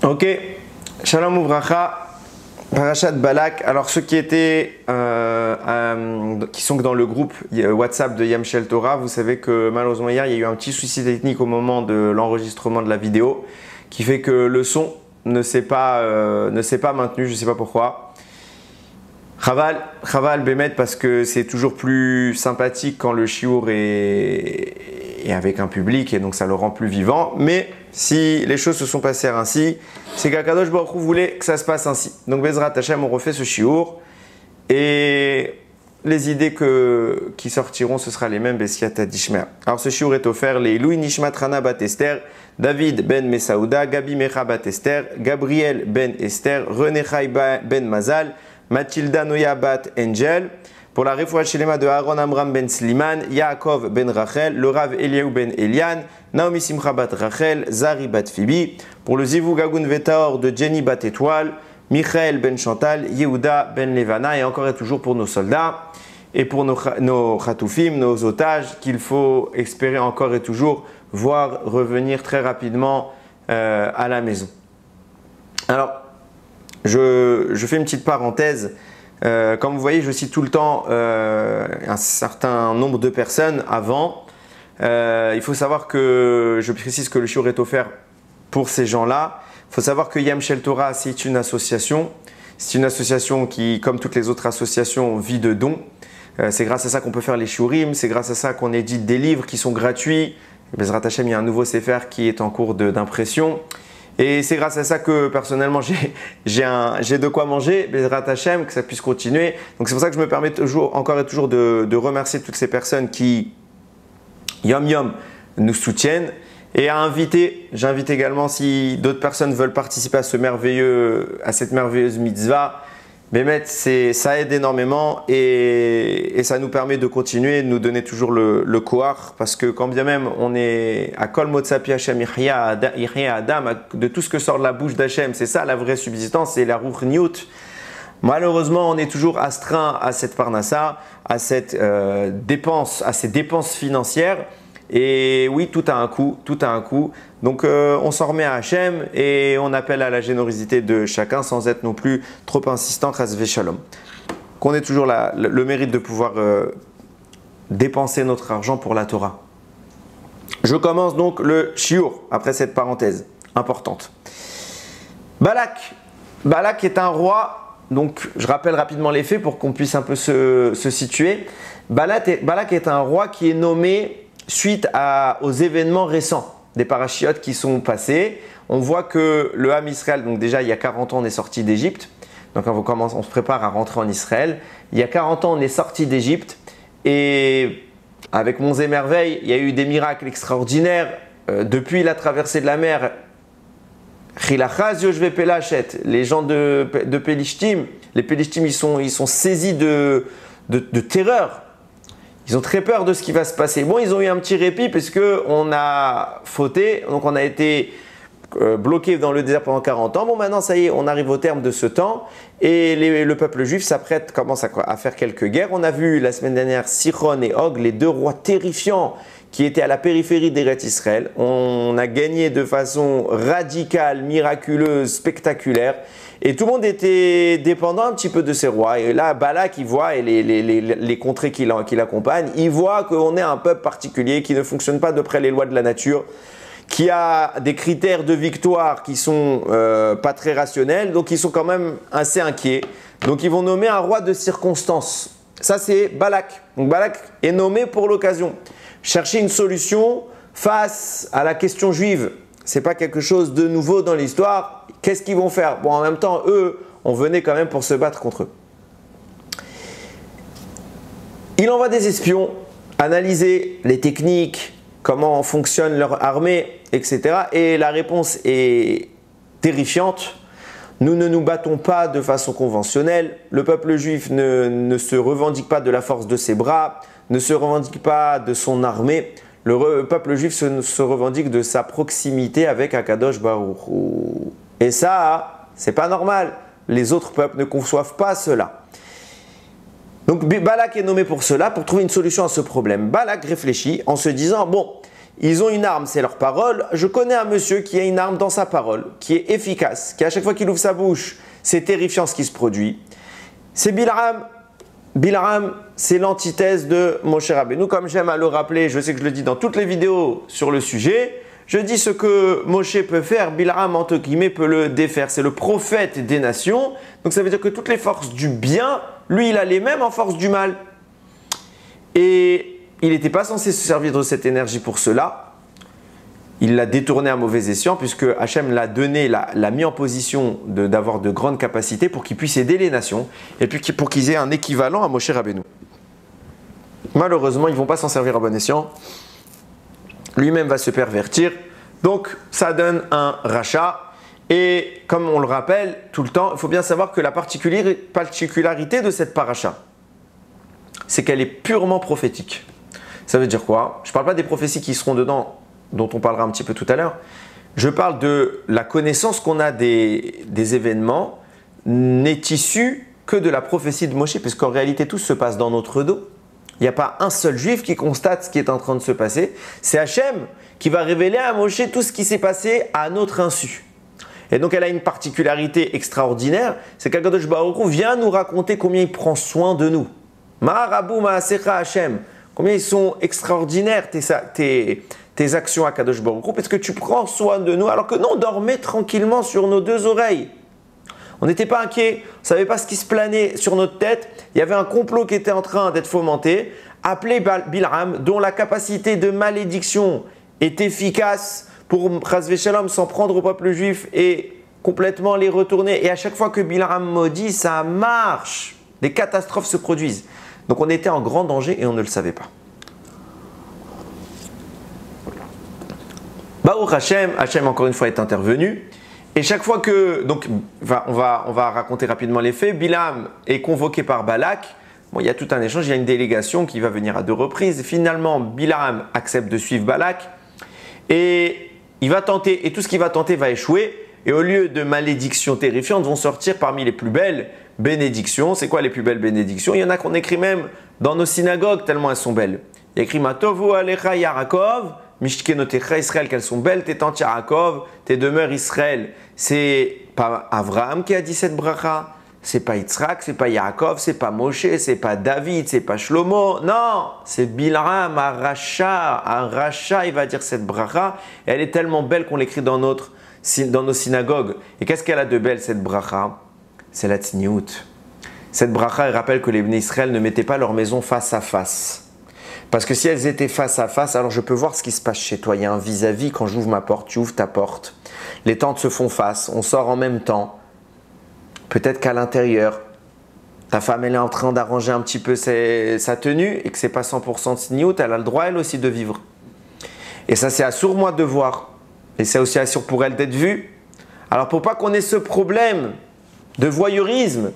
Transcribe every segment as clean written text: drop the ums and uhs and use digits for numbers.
Ok, Shalom Uvracha, Parashat Balak. Alors ceux qui étaient, qui sont dans le groupe WhatsApp de Yamshel Torah, vous savez que malheureusement hier il y a eu un petit souci technique au moment de l'enregistrement de la vidéo qui fait que le son ne s'est pas maintenu, je ne sais pas pourquoi. Chaval Bémet, parce que c'est toujours plus sympathique quand le shiur est avec un public et donc ça le rend plus vivant. Mais si les choses se sont passées ainsi, c'est qu'Akadosh Baruch Hu voulait que ça se passe ainsi. Donc Bezrat Hashem, on refait ce shiur et les idées qui sortiront, ce sera les mêmes Besiata Dishmer. Alors ce shiur est offert les Louis Nishmat Rana Bat Esther, David Ben Mesaouda, Gabi Mecha Bat Esther, Gabriel Ben Esther, René Chai Ben Mazal, Mathilda Noya Bat Angel, pour la Refoua Shelema de Aaron Amram Ben Sliman, Yaakov Ben Rachel, le Rav Eliaou Ben Elian, Naomi Simcha Bat Rachel, Zari Bat Phoebe, pour le Zivou Gagoun Vetaor de Jenny Bat Étoile, Michael Ben Chantal, Yehuda Ben Levana, et encore et toujours pour nos soldats et pour nos Khatoufim, nos otages, qu'il faut espérer encore et toujours voir revenir très rapidement à la maison. Alors, je fais une petite parenthèse. Comme vous voyez, je cite tout le temps un certain nombre de personnes avant. Il faut savoir que, je précise que le shiur est offert pour ces gens-là. Il faut savoir que Yamshel Torah, c'est une association. C'est une association qui, comme toutes les autres associations, vit de dons. C'est grâce à ça qu'on peut faire les shiurim. C'est grâce à ça qu'on édite des livres qui sont gratuits. Bezrat Hashem, il y a un nouveau sefer qui est en cours d'impression. Et c'est grâce à ça que personnellement j'ai de quoi manger, Bezrat Hashem, que ça puisse continuer. Donc c'est pour ça que je me permets encore et toujours de remercier toutes ces personnes qui, yom nous soutiennent. Et j'invite également, si d'autres personnes veulent participer à cette merveilleuse mitzvah, Bémet, ça aide énormément et ça nous permet de continuer, de nous donner toujours le kohar, parce que quand bien même on est à Kol Motzapi Hashem Yihya Adam, de tout ce que sort de la bouche d'Hachem, c'est ça la vraie subsistance, c'est la Ruchniut. Malheureusement, on est toujours astreint à cette parnassa, à ces dépenses financières. Et oui, tout a un coût, Donc on s'en remet à Hachem et on appelle à la générosité de chacun sans être non plus trop insistant, chasvé shalom. Qu'on ait toujours le mérite de pouvoir dépenser notre argent pour la Torah. Je commence donc le shiur après cette parenthèse importante. Balak est un roi, donc je rappelle rapidement les faits pour qu'on puisse un peu se situer. Balak est un roi qui est nommé suite aux événements récents des parachiotes qui sont passés. On voit que le Ham Israël, donc déjà il y a 40 ans on est sorti d'Égypte, donc on se prépare à rentrer en Israël. Il y a 40 ans on est sorti d'Égypte et avec Monts et Merveilles, il y a eu des miracles extraordinaires. Depuis la traversée de la mer, les gens de Pélishtim, les Pélishtim ils sont saisis de terreur. Ils ont très peur de ce qui va se passer. Bon, ils ont eu un petit répit parce qu'on a fauté, donc on a été bloqué dans le désert pendant 40 ans. Bon, maintenant, ça y est, on arrive au terme de ce temps et le peuple juif commence à faire quelques guerres. On a vu la semaine dernière Sichon et Og, les deux rois terrifiants qui étaient à la périphérie d'Eretz Israël. On a gagné de façon radicale, miraculeuse, spectaculaire. Et tout le monde était dépendant un petit peu de ces rois. Et là, Balak, il voit, et les contrées qui l'accompagnent, il voit qu'on est un peuple particulier qui ne fonctionne pas d'après les lois de la nature, qui a des critères de victoire qui sont pas très rationnels, donc ils sont quand même assez inquiets. Donc ils vont nommer un roi de circonstance. Ça, c'est Balak. Donc Balak est nommé pour l'occasion. Chercher une solution face à la question juive. Ce n'est pas quelque chose de nouveau dans l'histoire. Qu'est-ce qu'ils vont faire? Bon, en même temps, eux, on venait quand même pour se battre contre eux. Il envoie des espions analyser les techniques, comment fonctionne leur armée, etc. Et la réponse est terrifiante. Nous ne nous battons pas de façon conventionnelle. Le peuple juif ne se revendique pas de la force de ses bras, ne se revendique pas de son armée. Le peuple juif se revendique de sa proximité avec Akadosh Baruch Hu. Et ça, c'est pas normal. Les autres peuples ne conçoivent pas cela. Donc Balak est nommé pour cela, pour trouver une solution à ce problème. Balak réfléchit en se disant, bon, ils ont une arme, c'est leur parole. Je connais un monsieur qui a une arme dans sa parole, qui est efficace, qui à chaque fois qu'il ouvre sa bouche, c'est terrifiant ce qui se produit. C'est Bil'am. Bil'am, c'est l'antithèse de Moshe Rabbeinu. Comme j'aime à le rappeler, je sais que je le dis dans toutes les vidéos sur le sujet, je dis ce que Moshe peut faire, Bil'am entre guillemets peut le défaire. C'est le prophète des nations. Donc ça veut dire que toutes les forces du bien, lui il a les mêmes en force du mal. Et il n'était pas censé se servir de cette énergie pour cela. Il l'a détourné à mauvais escient puisque Hachem l'a donné, l'a mis en position d'avoir de grandes capacités pour qu'il puisse aider les nations et puis pour qu'ils aient un équivalent à Moshe Rabbeinu. Malheureusement, ils ne vont pas s'en servir à bon escient. Lui-même va se pervertir. Donc, ça donne un rachat. Et comme on le rappelle tout le temps, il faut bien savoir que la particularité de cette paracha, c'est qu'elle est purement prophétique. Ça veut dire quoi? Je ne parle pas des prophéties qui seront dedans, dont on parlera un petit peu tout à l'heure. Je parle de la connaissance qu'on a des événements n'est issue que de la prophétie de Moshe, puisqu'en réalité tout se passe dans notre dos. Il n'y a pas un seul juif qui constate ce qui est en train de se passer. C'est Hachem qui va révéler à Moshe tout ce qui s'est passé à notre insu. Et donc elle a une particularité extraordinaire, c'est qu'Akadosh Baruch Hu vient nous raconter combien il prend soin de nous. Ma'arabu ma'asecha Hachem. Combien ils sont extraordinaires tes actions à Kadosh Baruch Hu, parce que tu prends soin de nous, alors que nous on dormait tranquillement sur nos deux oreilles. On n'était pas inquiets, on ne savait pas ce qui se planait sur notre tête. Il y avait un complot qui était en train d'être fomenté, appelé Bil'am, dont la capacité de malédiction est efficace pour Chas Shalom s'en prendre au peuple juif et complètement les retourner. Et à chaque fois que Bil'am maudit, ça marche. Des catastrophes se produisent. Donc on était en grand danger et on ne le savait pas. Baruch Hashem, Hashem encore une fois est intervenu. Et chaque fois que, donc on va raconter rapidement les faits, Bil'am est convoqué par Balak. Bon, il y a tout un échange, il y a une délégation qui va venir à 2 reprises. Finalement, Bil'am accepte de suivre Balak et il va tenter, et tout ce qu'il va tenter va échouer. Et au lieu de malédictions terrifiantes, vont sortir parmi les plus belles bénédictions. C'est quoi les plus belles bénédictions? Il y en a qu'on écrit même dans nos synagogues tellement elles sont belles. Il y a écrit Matovu Alecha Yarakov, Mishkenotecha Israël, qu'elles sont belles tes tentes Yarakov, tes demeures Israël. C'est pas Avraham qui a dit cette bracha, c'est pas Yitzhak, c'est pas Yaakov, c'est pas Moshe, c'est pas David, c'est pas Shlomo. Non, c'est Bil'am, un rachat, il va dire cette bracha. Et elle est tellement belle qu'on l'écrit dans nos synagogues. Et qu'est-ce qu'elle a de belle cette bracha? C'est la tzniut. Cette bracha, elle rappelle que les Bnei Israël ne mettaient pas leur maison face à face. Parce que si elles étaient face à face, alors je peux voir ce qui se passe chez toi. Il y a un vis-à-vis, quand j'ouvre ma porte, tu ouvres ta porte. Les tentes se font face, on sort en même temps. Peut-être qu'à l'intérieur, ta femme elle est en train d'arranger un petit peu sa tenue et que c'est pas 100% tzniut, elle a le droit elle aussi de vivre. Et ça c'est assourd moi de voir. Et c'est aussi assourd pour elle d'être vue. Alors pour pas qu'on ait ce problème de voyeurisme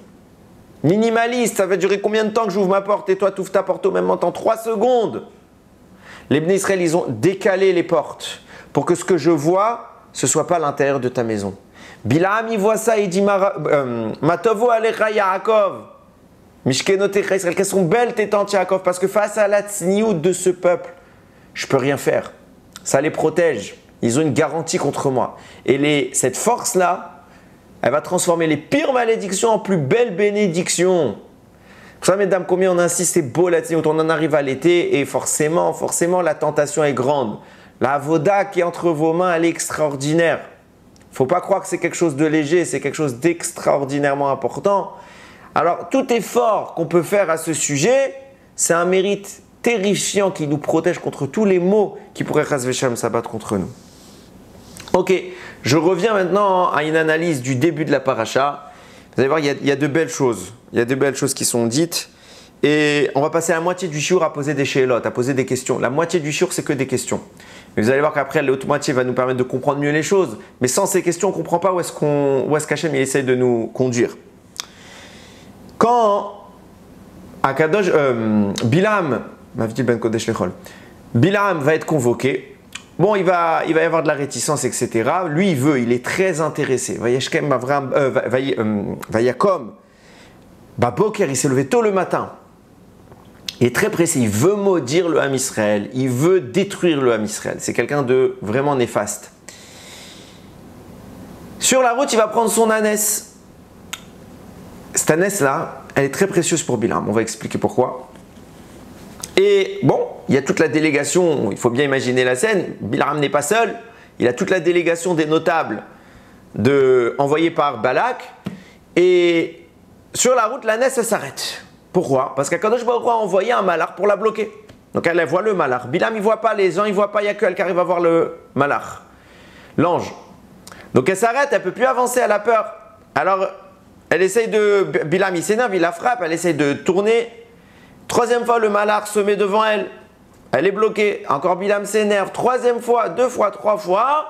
minimaliste, ça va durer combien de temps que j'ouvre ma porte et toi tu ouvres ta porte au même temps? 3 secondes. Les Bnei Israël, ils ont décalé les portes pour que ce que je vois, ce soit pas l'intérieur de ta maison. Bil'am, il voit ça et il dit Matovo Alecha Yaakov, Mishkenotecha Israël, qu'elles sont belles tes tentes Yaakov, parce que face à la tzniut de ce peuple, je peux rien faire. Ça les protège. Ils ont une garantie contre moi. Et cette force-là, elle va transformer les pires malédictions en plus belles bénédictions. Pour ça, mesdames, combien on insiste, c'est beau la tzniut. On en arrive à l'été et forcément, la tentation est grande. La avoda qui est entre vos mains, elle est extraordinaire. Il ne faut pas croire que c'est quelque chose de léger, c'est quelque chose d'extraordinairement important. Alors, tout effort qu'on peut faire à ce sujet, c'est un mérite terrifiant qui nous protège contre tous les maux qui pourraient Chas v'Shalom s'abattre contre nous. Ok, je reviens maintenant à une analyse du début de la paracha. Vous allez voir, il y a de belles choses. Il y a de belles choses qui sont dites. Et on va passer la moitié du shiur à poser des she'elot, à poser des questions. La moitié du shiur, c'est que des questions. Mais vous allez voir qu'après, l'autre moitié va nous permettre de comprendre mieux les choses. Mais sans ces questions, on ne comprend pas où est-ce qu'Hachem essaie de nous conduire. Quand Bil'am, Bil'am va être convoqué, bon, il va y avoir de la réticence, etc. Lui, il est très intéressé. Vayakom, Baboker, il s'est levé tôt le matin. Il est très précis, il veut maudire le Ham Israël, il veut détruire le Ham Israël. C'est quelqu'un de vraiment néfaste. Sur la route, il va prendre son ânesse. Cette ânesse-là, elle est très précieuse pour Bilam. On va expliquer pourquoi. Et bon, il y a toute la délégation, il faut bien imaginer la scène. Bilam n'est pas seul, il a toute la délégation des notables envoyée par Balak. Et sur la route, l'ânesse, elle s'arrête. Pourquoi? Parce qu'Akadosh Baruch Hu a envoyé un malach pour la bloquer. Donc elle voit le malach. Bilam, il ne voit pas, les gens, ils ne voient pas, il n'y a qu'elle qui arrive à voir le malach, l'ange. Donc elle s'arrête, elle ne peut plus avancer, elle a peur. Alors elle essaye de... Bilam, il s'énerve, il la frappe, elle essaye de tourner. Troisième fois, le malach se met devant elle. Elle est bloquée. Encore Bilam s'énerve. Troisième fois, 2 fois, 3 fois.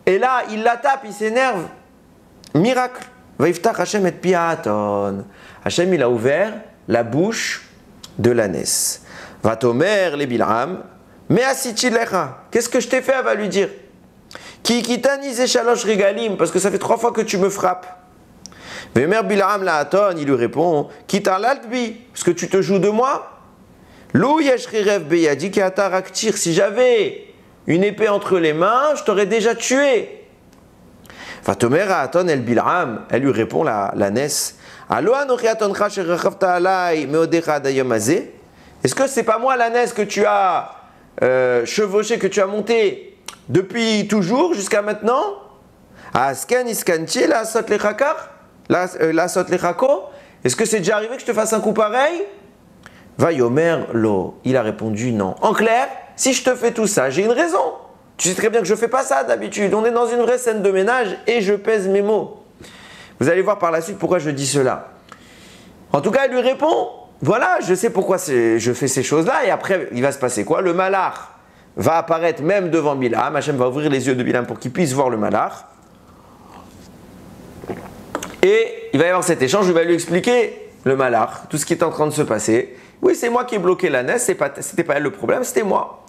Et là, il la tape, il s'énerve. Miracle. Vaïftach Hashem et piaton. Hashem, il a ouvert la bouche de l'ânesse. Vatomer les Bilam. Mais asitilecha. Qu'est-ce que je t'ai fait? Elle va lui dire. Ki kitani ze shalosh regalim. Parce que ça fait 3 fois que tu me frappes. Vayomer Bilam la aton. Il lui répond. Kitalaltbi. Parce que tu te joues de moi. Lou yeshri rev beyadi ki ata raktir. Si j'avais une épée entre les mains, je t'aurais déjà tué. Vatomer Aton el Bil'am, elle lui répond l'ânesse. Est-ce que c'est pas moi l'ânesse que tu as chevauché, que tu as monté depuis toujours jusqu'à maintenant? Est-ce que c'est déjà arrivé que je te fasse un coup pareil? Vayomer lo, il a répondu non. En clair, si je te fais tout ça, j'ai une raison. Tu sais très bien que je ne fais pas ça d'habitude. On est dans une vraie scène de ménage et je pèse mes mots. Vous allez voir par la suite pourquoi je dis cela. En tout cas, il lui répond, voilà, je sais pourquoi je fais ces choses-là. Et après, il va se passer quoi? Le malach va apparaître même devant Bilam. Hachem va ouvrir les yeux de Bilam pour qu'il puisse voir le malach. Et il va y avoir cet échange, il va lui expliquer le malach, tout ce qui est en train de se passer. Oui, c'est moi qui ai bloqué l'ânesse, c'était pas elle le problème, c'était moi.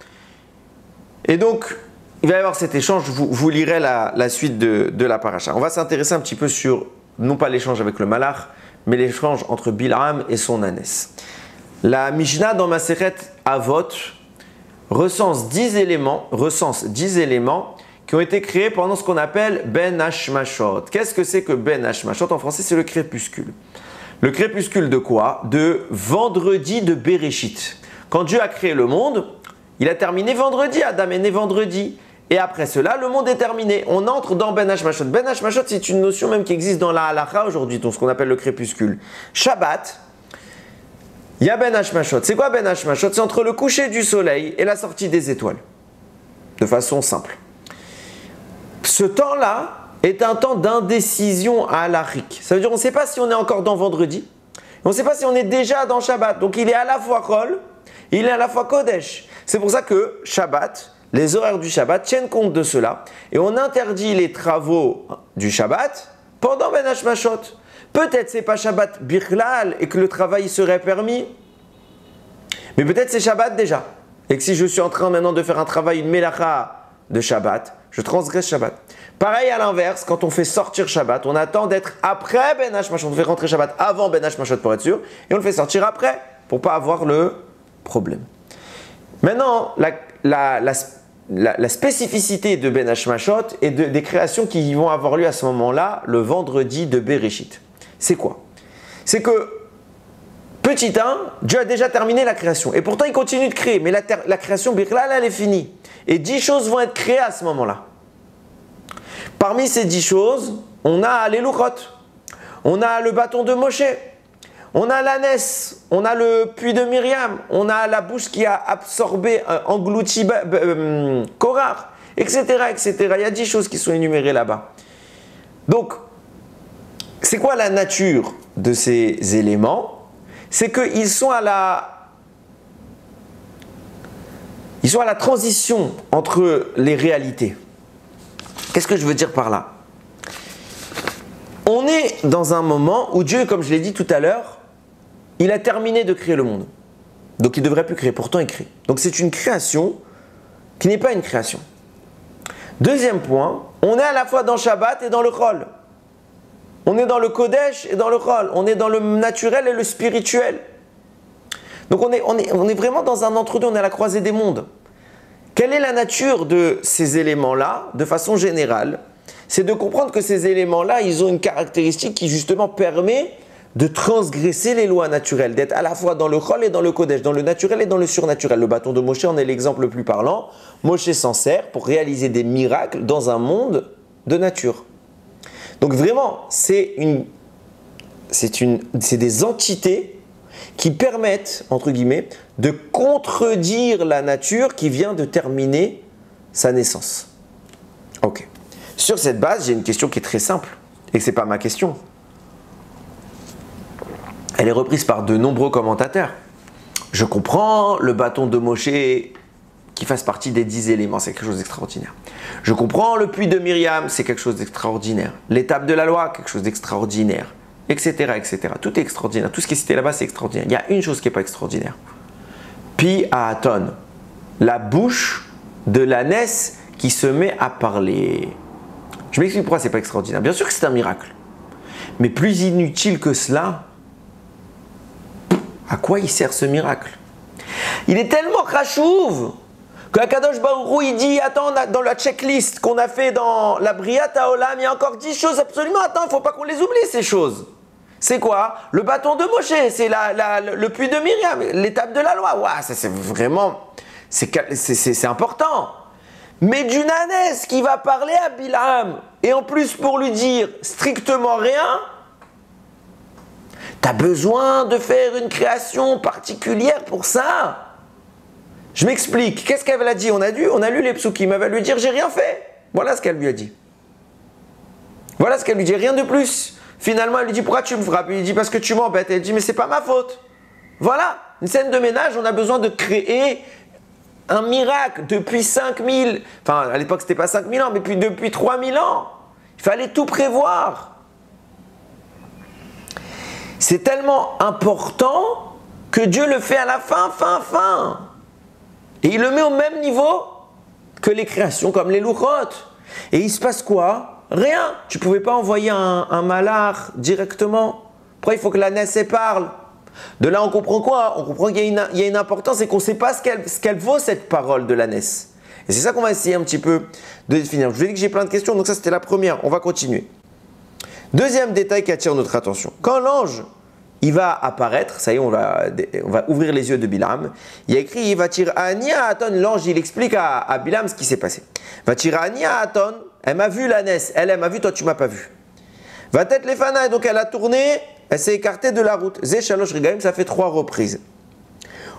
Et donc, il va y avoir cet échange, vous lirez la suite de la paracha. On va s'intéresser un petit peu sur, non pas l'échange avec le malach, mais l'échange entre Bil'am et son ânesse. La Mishnah dans Masechet Avot recense 10 éléments qui ont été créés pendant ce qu'on appelle Ben Hashmashot. Qu'est-ce que c'est que Ben Hashmashot? En français, c'est le crépuscule. Le crépuscule de quoi? De vendredi de Bereshit. Quand Dieu a créé le monde, il a terminé vendredi, Adam est né vendredi. Et après cela, le monde est terminé. On entre dans Ben Hashmashot. Ben Hashmashot, c'est une notion même qui existe dans la halacha aujourd'hui, dans ce qu'on appelle le crépuscule. Shabbat, il y a Ben Hashmashot. C'est quoi Ben Hashmashot? C'est entre le coucher du soleil et la sortie des étoiles. De façon simple. Ce temps-là est un temps d'indécision halachique. Ça veut dire qu'on ne sait pas si on est encore dans vendredi. On ne sait pas si on est déjà dans Shabbat. Donc il est à la fois Kol, il est à la fois Kodesh. C'est pour ça que Shabbat, les horaires du Shabbat tiennent compte de cela. Et on interdit les travaux du Shabbat pendant Ben Hashmashot. Peut-être c'est pas Shabbat Birklal et que le travail serait permis. Mais peut-être c'est Shabbat déjà. Et que si je suis en train maintenant de faire un travail, une melacha de Shabbat, je transgresse Shabbat. Pareil à l'inverse, quand on fait sortir Shabbat, on attend d'être après Ben Hashmashot. On fait rentrer Shabbat avant Ben Hashmashot pour être sûr. Et on le fait sortir après pour ne pas avoir le problème. Maintenant, la spécificité de Ben Hashmashot et des créations qui vont avoir lieu à ce moment-là, le vendredi de Bereshit. C'est quoi? C'est que, petit 1, Dieu a déjà terminé la création. Et pourtant, il continue de créer. Mais la création Birklal, elle est finie. Et 10 choses vont être créées à ce moment-là. Parmi ces 10 choses, on a les Luchot, on a le bâton de Moshe, on a l'ânesse, on a le puits de Myriam, on a la bouche qui a absorbé, englouti Korach, etc., etc. Il y a 10 choses qui sont énumérées là-bas. Donc, c'est quoi la nature de ces éléments? C'est qu'ils sont à la transition entre les réalités. Qu'est-ce que je veux dire par là? On est dans un moment où Dieu, comme je l'ai dit tout à l'heure, il a terminé de créer le monde. Donc il ne devrait plus créer, pourtant il crée. Donc c'est une création qui n'est pas une création. Deuxième point, on est à la fois dans Shabbat et dans le Chol. On est dans le Kodesh et dans le Chol. On est dans le naturel et le spirituel. Donc on est vraiment dans un entre-deux, on est à la croisée des mondes. Quelle est la nature de ces éléments-là, de façon générale? C'est de comprendre que ces éléments-là, ils ont une caractéristique qui justement permet de transgresser les lois naturelles, d'être à la fois dans le Chol et dans le Kodesh, dans le naturel et dans le surnaturel. Le bâton de Moshe en est l'exemple le plus parlant. Moshe s'en sert pour réaliser des miracles dans un monde de nature. Donc vraiment, c'est des entités qui permettent, entre guillemets, de contredire la nature qui vient de terminer sa naissance. Ok. Sur cette base, j'ai une question qui est très simple, et ce n'est pas ma question. Elle est reprise par de nombreux commentateurs. Je comprends le bâton de Moshe qui fasse partie des 10 éléments, c'est quelque chose d'extraordinaire. Je comprends le puits de Myriam, c'est quelque chose d'extraordinaire. L'étape de la loi, quelque chose d'extraordinaire, etc., etc. Tout est extraordinaire. Tout ce qui est cité là-bas, c'est extraordinaire. Il y a une chose qui n'est pas extraordinaire. Pi Haaton, la bouche de l'ânesse qui se met à parler. Je m'explique pourquoi c'est pas extraordinaire. Bien sûr que c'est un miracle. Mais plus inutile que cela, à quoi il sert ce miracle? Il est tellement rachouv que Kadosh Baruch Hu, il dit, attends, dans la checklist qu'on a fait dans la Briat Haolam, il y a encore 10 choses absolument, attends, il ne faut pas qu'on les oublie ces choses. C'est quoi? Le bâton de Moshe, c'est le puits de Myriam, l'étape de la loi. Ouah, ça c'est vraiment, c'est important. Mais d'une ânesse qui va parler à Bilam, et en plus pour lui dire strictement rien, tu as besoin de faire une création particulière pour ça? Je m'explique. Qu'est-ce qu'elle a dit? On a lu les psukim. Elle va lui dire, j'ai rien fait. Voilà ce qu'elle lui a dit. Voilà ce qu'elle lui dit, rien de plus. Finalement, elle lui dit, pourquoi tu me frappes? Il lui dit, parce que tu m'embêtes. Elle dit, mais c'est pas ma faute. Voilà, une scène de ménage, on a besoin de créer un miracle depuis 5000, enfin à l'époque c'était pas 5000 ans, mais depuis 3000 ans. Il fallait tout prévoir. C'est tellement important que Dieu le fait à la fin. Et il le met au même niveau que les créations comme les louchot. Et il se passe quoi? Rien. Tu ne pouvais pas envoyer un malach directement. Pourquoi il faut que l'ânesse parle? De là on comprend quoi? On comprend qu'il y a une importance et qu'on ne sait pas ce qu'elle vaut cette parole de l'ânesse. Et c'est ça qu'on va essayer un petit peu de définir. Je vous ai dit que j'ai plein de questions, donc ça c'était la première. On va continuer. Deuxième détail qui attire notre attention. Quand l'ange il va apparaître, ça y est, on va ouvrir les yeux de Bilam. Il y a écrit, va tirer Ania Aton. L'ange, il explique à Bilam ce qui s'est passé. Va tirer Ania Aton. Elle m'a vu l'ânesse. Elle m'a vu, toi tu m'as pas vu. Va tête les fanailles. Donc elle a tourné, elle s'est écartée de la route. Zé Shalosh Regaim, ça fait 3 reprises.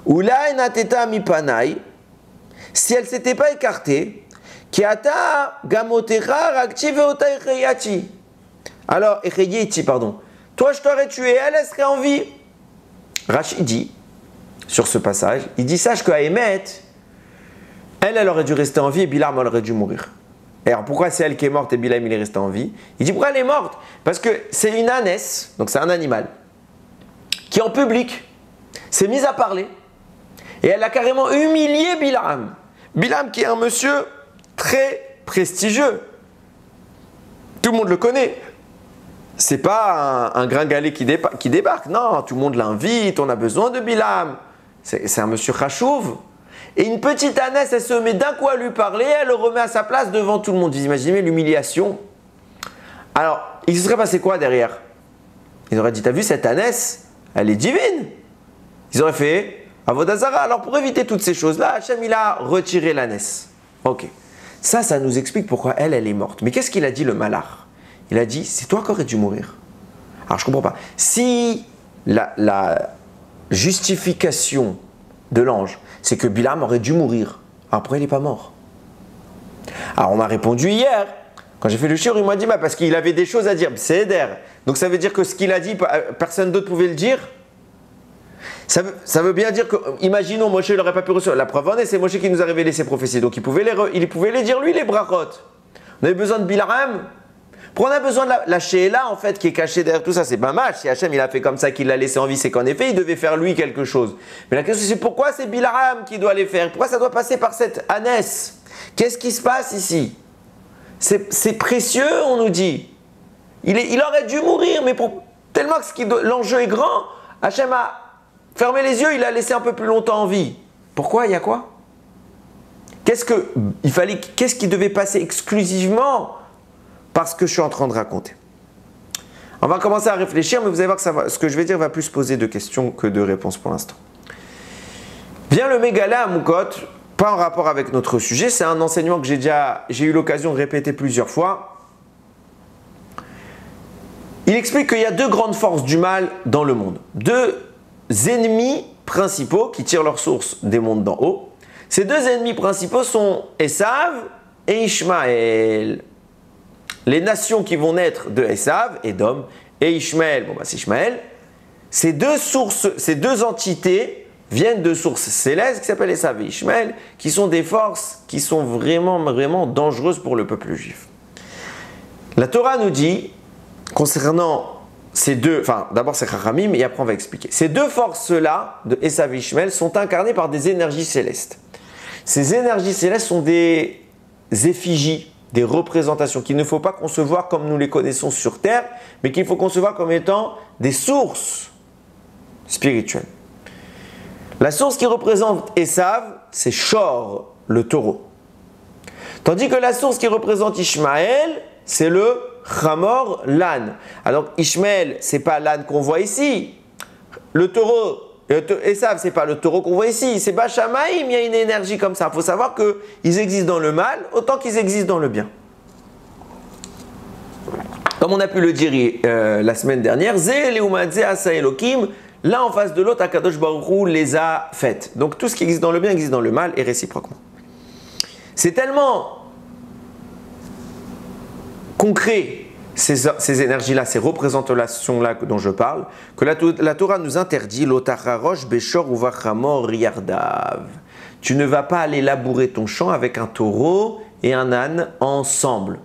Oula Nateta mi panaï. Si elle s'était pas écartée, Kiata Gamotera Rakti Veota Echeyati. Alors, Echeyati, pardon. Toi, je t'aurais tué, elle serait en vie. Rachid dit, sur ce passage, il dit, sache qu'à Emet, elle aurait dû rester en vie et Bilam, elle aurait dû mourir. Et alors, pourquoi c'est elle qui est morte et Bilam, il est resté en vie? Il dit, pourquoi elle est morte? Parce que c'est une ânesse, donc c'est un animal, qui en public s'est mise à parler. Et elle a carrément humilié Bilam. Bilam qui est un monsieur très prestigieux. Tout le monde le connaît. C'est pas un gringalet qui débarque. Non, tout le monde l'invite, on a besoin de Bilam. C'est un monsieur Khachouv. Et une petite ânesse, elle se met d'un coup à lui parler, elle le remet à sa place devant tout le monde. Vous imaginez l'humiliation? Alors, il se serait passé quoi derrière? Ils auraient dit, t'as vu cette ânesse? Elle est divine. Ils auraient fait Avodazara. Alors pour éviter toutes ces choses-là, Hachem il a retiré l'ânesse. Ok. Ça nous explique pourquoi elle est morte. Mais qu'est-ce qu'il a dit le malach? Il a dit, c'est toi qui aurais dû mourir. Alors je ne comprends pas. Si la justification de l'ange, c'est que Bilam aurait dû mourir, alors pourquoi il n'est pas mort? Alors on m'a répondu hier, quand j'ai fait le shiur, il m'a dit, parce qu'il avait des choses à dire. C'est Eder. Donc ça veut dire que ce qu'il a dit, personne d'autre pouvait le dire? Ça veut bien dire que, imaginons, Moshe n'aurait pas pu recevoir. La preuve en est, c'est Moshe qui nous a révélé ses prophéties. Donc il pouvait les dire lui, les brachot. On avait besoin de Bilam. Pourquoi on a besoin de la Sheila en fait qui est cachée derrière tout ça? C'est pas mal. Si Hachem il a fait comme ça, qu'il l'a laissé en vie, c'est qu'en effet il devait faire lui quelque chose. Mais la question c'est pourquoi c'est Bilam qui doit les faire? Pourquoi ça doit passer par cette ânesse? Qu'est-ce qui se passe ici? C'est précieux, on nous dit. Il aurait dû mourir, mais tellement que l'enjeu est grand, Hachem fermez les yeux, il a laissé un peu plus longtemps en vie. Pourquoi? Il y a quoi? Qu'est-ce qui devait passer exclusivement par ce que je suis en train de raconter? On va commencer à réfléchir, mais vous allez voir que ce que je vais dire va plus poser de questions que de réponses pour l'instant. Vient le Mégala à Moukot, pas en rapport avec notre sujet, c'est un enseignement que j'ai eu l'occasion de répéter plusieurs fois. Il explique qu'il y a deux grandes forces du mal dans le monde. Deux ennemis principaux qui tirent leur source des mondes d'en haut. Ces deux ennemis principaux sont Esav et Ishmaël. Les nations qui vont naître de Esav, Édom, et Ishmaël, c'est Ishmaël. Ces deux entités viennent de sources célestes qui s'appellent Esav et Ishmaël, qui sont des forces qui sont vraiment, vraiment dangereuses pour le peuple juif. La Torah nous dit, concernant ces deux, d'abord c'est Chachamim et après on va expliquer. Ces deux forces-là, de Esav et Ishmaël, sont incarnées par des énergies célestes. Ces énergies célestes sont des effigies, des représentations qu'il ne faut pas concevoir comme nous les connaissons sur Terre, mais qu'il faut concevoir comme étant des sources spirituelles. La source qui représente Esav, c'est Shor, le taureau. Tandis que la source qui représente Ishmaël, c'est le Chamor, l'âne. Alors Ishmaël, ce n'est pas l'âne qu'on voit ici. Le taureau, Esav, ce n'est pas le taureau qu'on voit ici. C'est Bachamaïm, il y a une énergie comme ça. Il faut savoir qu'ils existent dans le mal autant qu'ils existent dans le bien. Comme on a pu le dire la semaine dernière, Zé, Leumadze, Asa Elokim, l'un en face de l'autre, Akadosh Baruch Hu les a faites. Donc tout ce qui existe dans le bien existe dans le mal et réciproquement. C'est tellement concret, ces énergies-là, ces représentations-là dont je parle, que la Torah nous interdit l'otacharosh beshor uvachamor riardav. Tu ne vas pas aller labourer ton champ avec un taureau et un âne ensemble.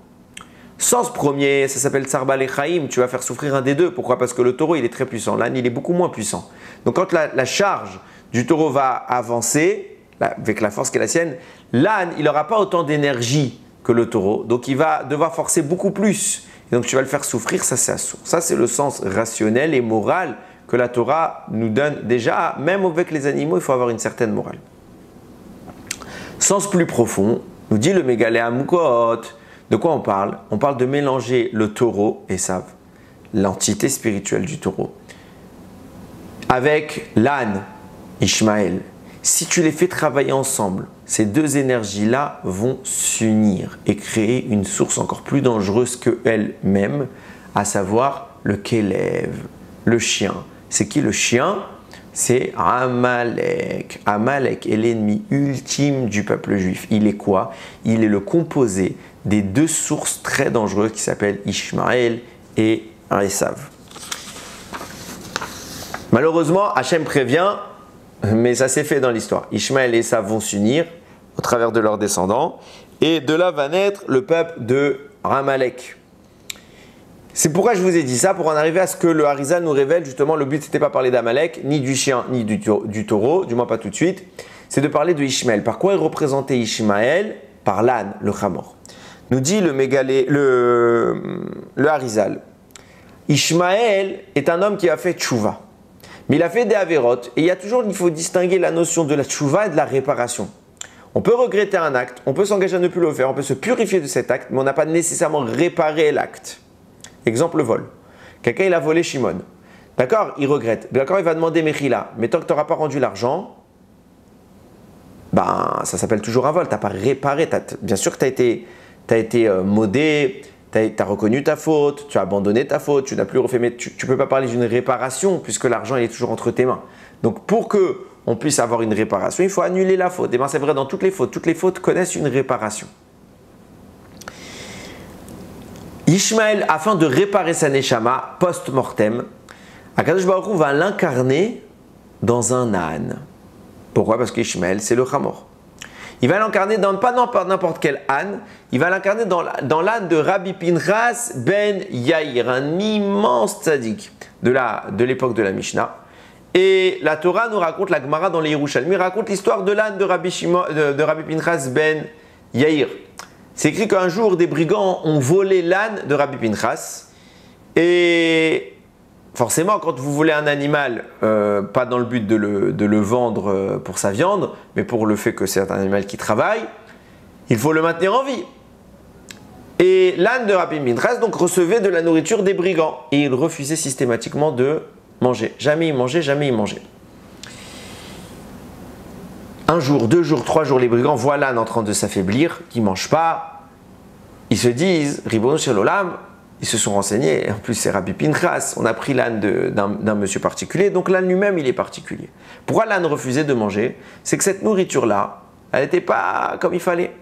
Sens premier, ça s'appelle Tsar Balechaim, tu vas faire souffrir un des deux. Pourquoi? Parce que le taureau, il est très puissant. L'âne, il est beaucoup moins puissant. Donc quand la charge du taureau va avancer, avec la force qui est la sienne, l'âne, il n'aura pas autant d'énergie que le taureau. Donc il va devoir forcer beaucoup plus. Et donc tu vas le faire souffrir, ça c'est assourd. Ça c'est le sens rationnel et moral que la Torah nous donne déjà. Même avec les animaux, il faut avoir une certaine morale. Sens plus profond, nous dit le Mégaléa Moukot. De quoi on parle? On parle de mélanger le taureau, Esav, l'entité spirituelle du taureau, avec l'âne, Ishmaël. Si tu les fais travailler ensemble, ces deux énergies-là vont s'unir et créer une source encore plus dangereuse qu'elles-mêmes, à savoir le Kélev, le chien. C'est qui le chien? C'est Amalek. Amalek est l'ennemi ultime du peuple juif. Il est quoi? Il est le composé des deux sources très dangereuses qui s'appellent Ishmaël et Esav. Malheureusement, Hachem prévient, mais ça s'est fait dans l'histoire. Ishmaël et Esav vont s'unir au travers de leurs descendants et de là va naître le peuple de Amalek. C'est pourquoi je vous ai dit ça, pour en arriver à ce que le Harizal nous révèle. Justement, le but c'était pas parler d'Amalek, ni du chien, ni du taureau, du moins pas tout de suite. C'est de parler de Ishmaël. Par quoi est représenté Ishmaël? Par l'âne, le Chamor. Nous dit le Harizal. Ishmaël est un homme qui a fait tchouva. Mais il a fait des avérots. Et il faut distinguer la notion de la tchouva et de la réparation. On peut regretter un acte, on peut s'engager à ne plus le faire, on peut se purifier de cet acte, mais on n'a pas nécessairement réparé l'acte. Exemple, le vol. Quelqu'un, il a volé Shimon. D'accord, il regrette. D'accord, il va demander Mechila. Mais tant que tu n'auras pas rendu l'argent, ça s'appelle toujours un vol. Tu n'as pas réparé. Bien sûr que tu as été modé, tu as reconnu ta faute, tu as abandonné ta faute, tu n'as plus refait. Mais tu ne peux pas parler d'une réparation puisque l'argent est toujours entre tes mains. Donc pour qu'on puisse avoir une réparation, il faut annuler la faute. Et bien c'est vrai dans toutes les fautes. Toutes les fautes connaissent une réparation. Ishmaël, afin de réparer sa neshama post-mortem, Akadosh Baruch Hu va l'incarner dans un âne. Pourquoi? Parce qu'Ishmaël, c'est le Chamor. Il va l'incarner pas dans n'importe quel âne, il va l'incarner dans l'âne de Rabbi Pinchas ben Yair, un immense tzaddik de l'époque de la Mishnah. Et la Torah nous raconte, la Gemara dans les Yerushalmi raconte l'histoire de l'âne de Rabbi Pinchas ben Yair. C'est écrit qu'un jour, des brigands ont volé l'âne de Rabbi Pinchas et forcément, quand vous voulez un animal, pas dans le but de le vendre pour sa viande, mais pour le fait que c'est un animal qui travaille, il faut le maintenir en vie. Et l'âne de Rabbi Pinchas donc recevait de la nourriture des brigands et il refusait systématiquement de manger. Jamais il mangeait, jamais il mangeait. Un jour, 2 jours, 3 jours, les brigands voient l'âne en train de s'affaiblir, qui ne mange pas. Ils se disent, Ribono Shel Olam, ils se sont renseignés. En plus, c'est Rabbi Pinchas. On a pris l'âne d'un monsieur particulier, donc l'âne lui-même, il est particulier. Pourquoi l'âne refusait de manger? C'est que cette nourriture-là, elle n'était pas comme il fallait.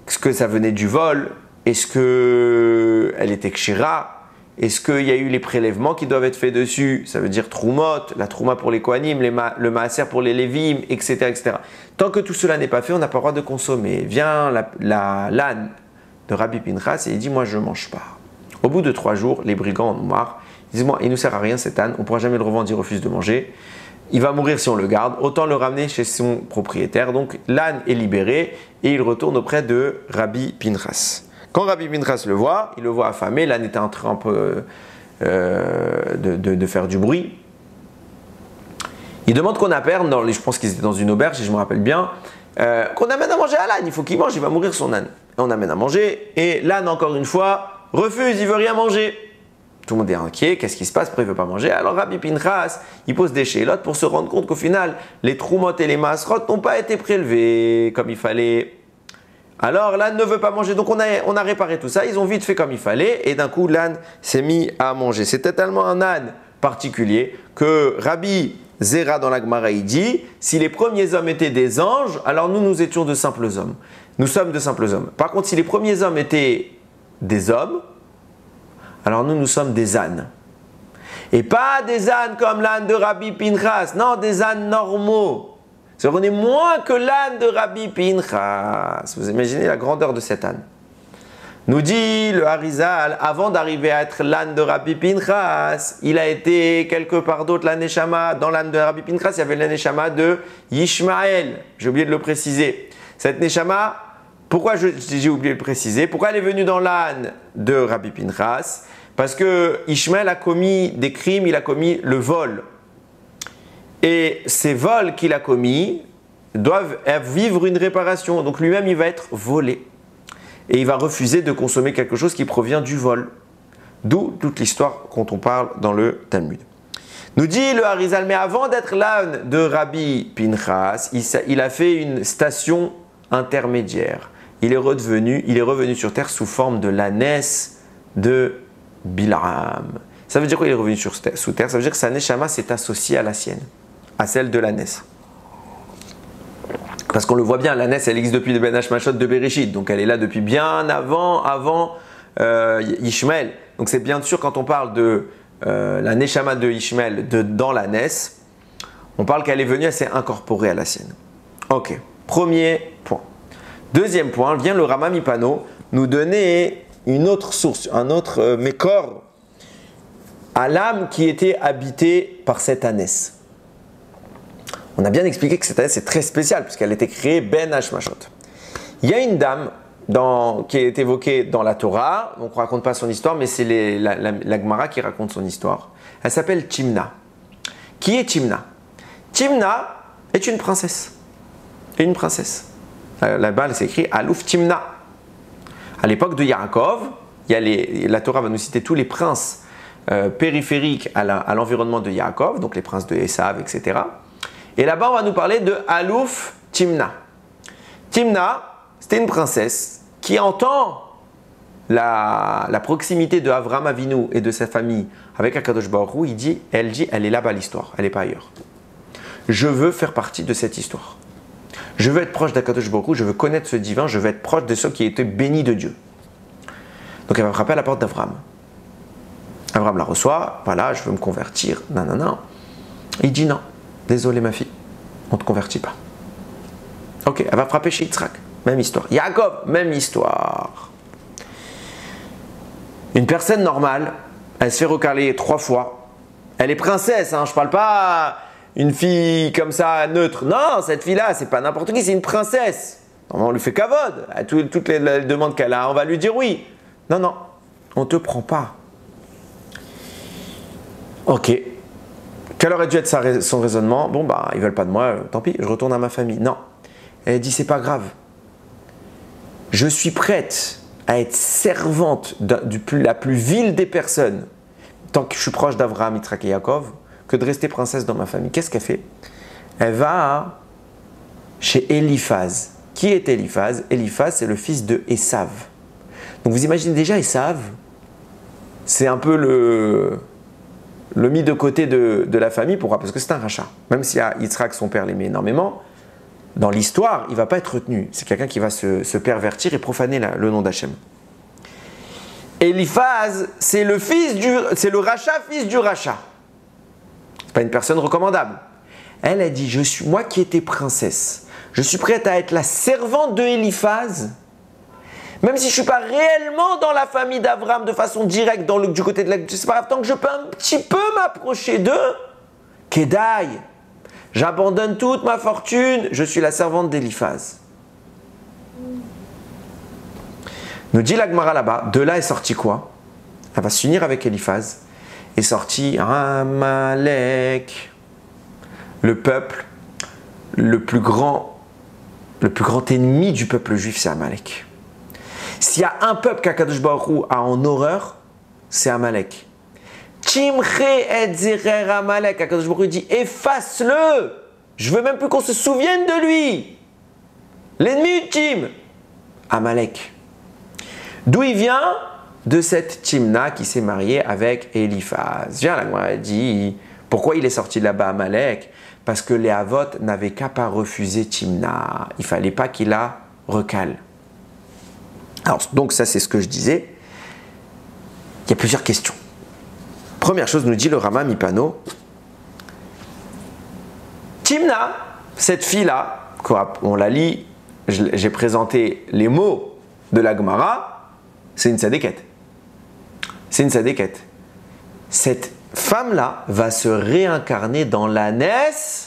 Est-ce que ça venait du vol? Est-ce qu'elle était kshira? Est-ce qu'il y a eu les prélèvements qui doivent être faits dessus? Ça veut dire troumot, la trouma pour les kohanim, le maaser pour les lévim, etc., etc. Tant que tout cela n'est pas fait, on n'a pas le droit de consommer. Vient l'âne de Rabbi Pinchas et il dit, moi je ne mange pas. Au bout de 3 jours, les brigands en ont marre. Ils disent, moi, il ne nous sert à rien cet âne, on ne pourra jamais le revendre, il refuse de manger. Il va mourir si on le garde, autant le ramener chez son propriétaire. Donc l'âne est libéré et il retourne auprès de Rabbi Pinchas. Quand Rabbi Pinchas le voit, il le voit affamé, l'âne était en train un peu de faire du bruit. Il demande qu'on appelle, je pense qu'ils étaient dans une auberge, si je me rappelle bien, qu'on amène à manger à l'âne, il faut qu'il mange, il va mourir son âne. Et on amène à manger, et l'âne encore une fois refuse, il veut rien manger. Tout le monde est inquiet, qu'est-ce qui se passe? Pourquoi il ne veut pas manger? Alors Rabbi Pinchas, il pose des chélotes pour se rendre compte qu'au final, les troumot et les maasrot n'ont pas été prélevés comme il fallait. Alors l'âne ne veut pas manger, donc on a réparé tout ça, ils ont vite fait comme il fallait, et d'un coup l'âne s'est mis à manger. C'était tellement un âne particulier que Rabbi Zera dans la Gemara il dit, si les premiers hommes étaient des anges, alors nous étions de simples hommes. Nous sommes de simples hommes. Par contre, si les premiers hommes étaient des hommes, alors nous sommes des ânes. Et pas des ânes comme l'âne de Rabbi Pinchas, non, des ânes normaux. C'est-à-dire qu'on est moins que l'âne de Rabbi Pinchas. Vous imaginez la grandeur de cet âne. Nous dit le Harizal, avant d'arriver à être l'âne de Rabbi Pinchas, il a été quelque part d'autre la Neshama. Dans l'âne de Rabbi Pinchas, il y avait la Neshama de Yishmael. J'ai oublié de le préciser. Cette Neshama, pourquoi j'ai oublié de le préciser? Pourquoi elle est venue dans l'âne de Rabbi Pinchas? Parce que Ishmael a commis des crimes, il a commis le vol. Et ces vols qu'il a commis doivent vivre une réparation. Donc lui-même, il va être volé. Et il va refuser de consommer quelque chose qui provient du vol. D'où toute l'histoire quand on parle dans le Talmud. Nous dit le Harizal, mais avant d'être l'âne de Rabbi Pinchas, il a fait une station intermédiaire. Il est revenu sur terre sous forme de l'ânesse de Bilam. Ça veut dire quoi il est revenu sous terre? Ça veut dire que sa neshama s'est associée à la sienne, à celle de l'ânesse. Parce qu'on le voit bien, l'ânesse elle existe depuis le Ben Hashmashot de Bereshit, donc elle est là depuis bien avant Ishmael. Donc c'est bien sûr quand on parle de la neshama de Ishmael dans l'ânesse, on parle qu'elle est venue, elle s'est incorporée à la sienne. Ok, premier point. Deuxième point, vient le Rama Mipano nous donner une autre source, un autre mécor à l'âme qui était habitée par cette ânesse. On a bien expliqué que cette ânesse est très spéciale puisqu'elle a été créée Ben Hashmashot. Il y a une dame qui est évoquée dans la Torah, donc on ne raconte pas son histoire, mais c'est la Gemara qui raconte son histoire. Elle s'appelle Timna. Qui est Timna? Timna est une princesse. Une princesse. Là-bas, elle s'écrit Alouf Timna. À l'époque de Yaakov, la Torah va nous citer tous les princes périphériques à l'environnement de Yaakov, donc les princes de Esav, etc. Et là-bas, on va nous parler de Alouf Timna. Timna, c'était une princesse qui entend la proximité de Avraham Avinu et de sa famille avec Akadosh Baruch Hu. Elle dit, elle est là-bas l'histoire, elle n'est pas ailleurs. Je veux faire partie de cette histoire. Je veux être proche d'Akadosh Baruch Hu, je veux connaître ce divin, je veux être proche de ceux qui étaient bénis de Dieu. Donc elle va frapper à la porte d'Avraham. Avraham la reçoit, voilà, je veux me convertir, non. Il dit non, désolé ma fille, on ne te convertit pas. Ok, elle va frapper chez Yitzhak, même histoire. Yaakov, même histoire. Une personne normale, elle se fait recaler 3 fois. Elle est princesse, hein, je ne parle pas une fille comme ça, neutre. Non, cette fille-là, c'est pas n'importe qui, c'est une princesse. On lui fait kavod. À toutes les demandes qu'elle a, on va lui dire oui. Non, on ne te prend pas. Ok. Quel aurait dû être son raisonnement? Bon, bah, ils veulent pas de moi, tant pis, je retourne à ma famille. Non. Elle dit, c'est pas grave. Je suis prête à être servante la plus vile des personnes, tant que je suis proche d'Avraham, Yitzhak et Yaakov, que de rester princesse dans ma famille. Qu'est-ce qu'elle fait? Elle va chez Eliphaz. Qui est Eliphaz? Eliphaz, c'est le fils de Esav. Donc vous imaginez déjà Esav, c'est un peu le mis de côté de la famille. Pourquoi? Parce que c'est un rachat. Même si Yitzhak, son père, l'aimait énormément, dans l'histoire, il ne va pas être retenu. C'est quelqu'un qui va se pervertir et profaner le nom d'Hachem. Eliphaz, c'est le rachat, fils du rachat. Ce n'est pas une personne recommandable. Elle a dit, moi qui étais princesse, je suis prête à être la servante de Eliphaz, même si je ne suis pas réellement dans la famille d'Abraham de façon directe, du côté de la... C'est pas grave, tant que je peux un petit peu m'approcher d'eux, Kedaï, j'abandonne toute ma fortune, je suis la servante d'Eliphaz. Nous dit la Gemara là-bas, de là est sorti quoi? Elle va s'unir avec Eliphaz, est sorti Amalek, le peuple, le plus grand ennemi du peuple juif, c'est Amalek. S'il y a un peuple qu'Akadosh Baruch Hu a en horreur, c'est Amalek. Timche et zirer Amalek, Akadosh Baruch Hu dit efface-le. Je veux même plus qu'on se souvienne de lui. L'ennemi ultime, Amalek. D'où il vient? De cette Timna qui s'est mariée avec Eliphaz. Viens là, moi, elle dit pourquoi il est sorti de là-bas, Amalek? Parce que les Havot n'avaient qu'à pas refuser Timna. Il ne fallait pas qu'il la recale. Alors, donc ça c'est ce que je disais. Il y a plusieurs questions. Première chose, nous dit le Rama Mipano. Timna, cette fille-là, on la lit, j'ai présenté les mots de la Gemara, c'est une sadéquette. C'est une sadéquette. Cette femme-là va se réincarner dans l'ânesse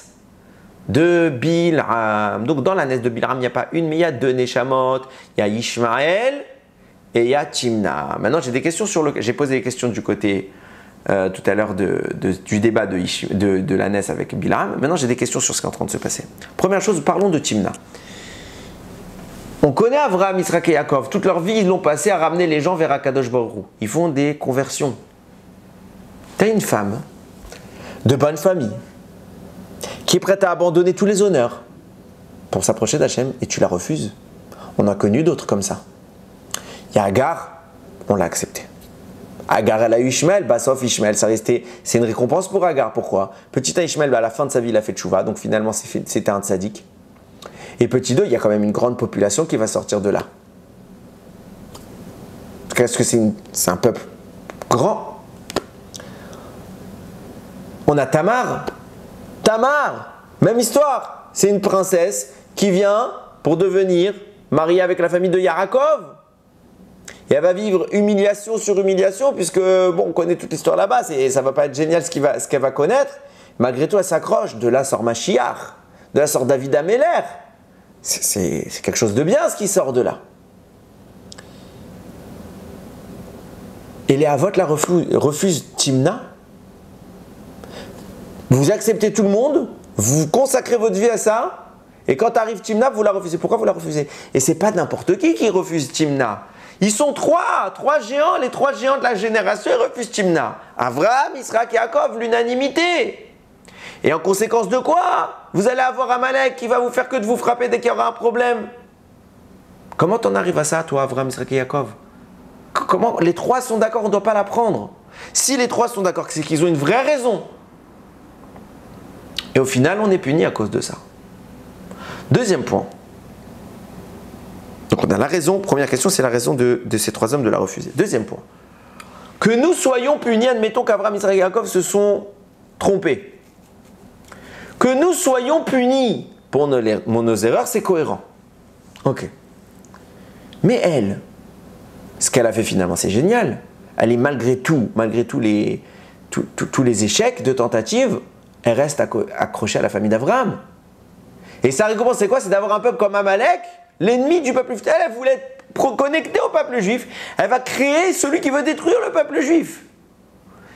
de Bil'am. Donc dans l'ânesse de Bil'am, il n'y a pas une, mais il y a deux Neshamot. Il y a Ishmaël et il y a Timna. Maintenant, j'ai des questions j'ai posé des questions du côté tout à l'heure du débat de l'ânesse avec Bil'am. Maintenant, j'ai des questions sur ce qui est en train de se passer. Première chose, parlons de Timna. On connaît Avraham, Yitzhak et Yaakov. Toute leur vie, ils l'ont passé à ramener les gens vers Akadosh Baruch Hu. Ils font des conversions. Tu as une femme de bonne famille qui est prête à abandonner tous les honneurs pour s'approcher d'Hachem et tu la refuses. On a connu d'autres comme ça. Il y a Agar, on l'a accepté. Agar, elle a eu Ishmael, sauf Ishmael, c'est une récompense pour Agar. Pourquoi? Petit 1, Ishmael, à la fin de sa vie, il a fait tchouva, donc finalement, c'était un tzaddik. Et petit 2, il y a quand même une grande population qui va sortir de là. Est-ce que c'est un peuple grand? On a Tamar. Tamar, même histoire. C'est une princesse qui vient pour devenir mariée avec la famille de Yaakov. Et elle va vivre humiliation sur humiliation, puisque, bon, on connaît toute l'histoire là-bas, ça ne va pas être génial ce qu'elle va connaître. Malgré tout, elle s'accroche. De là sort Mashiach, de là sort David Améler. C'est quelque chose de bien ce qui sort de là. Et les Havot la refusent Timna. Vous acceptez tout le monde, vous consacrez votre vie à ça, et quand arrive Timna, vous la refusez. Pourquoi vous la refusez? Et c'est pas n'importe qui refuse Timna. Ils sont trois géants, les trois géants de la génération, ils refusent Timna. Avraham, Yitzhak et Yaakov, l'unanimité. Et en conséquence de quoi? Vous allez avoir Amalek qui va vous faire que de vous frapper dès qu'il y aura un problème. Comment t'en arrives à ça, toi, Avraham, Yitzhak et Yaakov? Comment les trois sont d'accord, on ne doit pas la prendre. Si les trois sont d'accord, c'est qu'ils ont une vraie raison. Et au final, on est puni à cause de ça. Deuxième point. Donc on a la raison. Première question, c'est la raison de ces trois hommes de la refuser. Deuxième point. Que nous soyons punis, admettons qu'Avraham, Yitzhak et Yaakov se sont trompés. Que nous soyons punis pour nos erreurs, c'est cohérent. Ok. Mais elle, ce qu'elle a fait finalement, c'est génial. Elle est malgré tous les échecs de tentative, elle reste accrochée à la famille d'Avraham. Et sa récompense, c'est quoi? C'est d'avoir un peuple comme Amalek, l'ennemi du peuple juif. Elle voulait être connectée au peuple juif. Elle va créer celui qui veut détruire le peuple juif.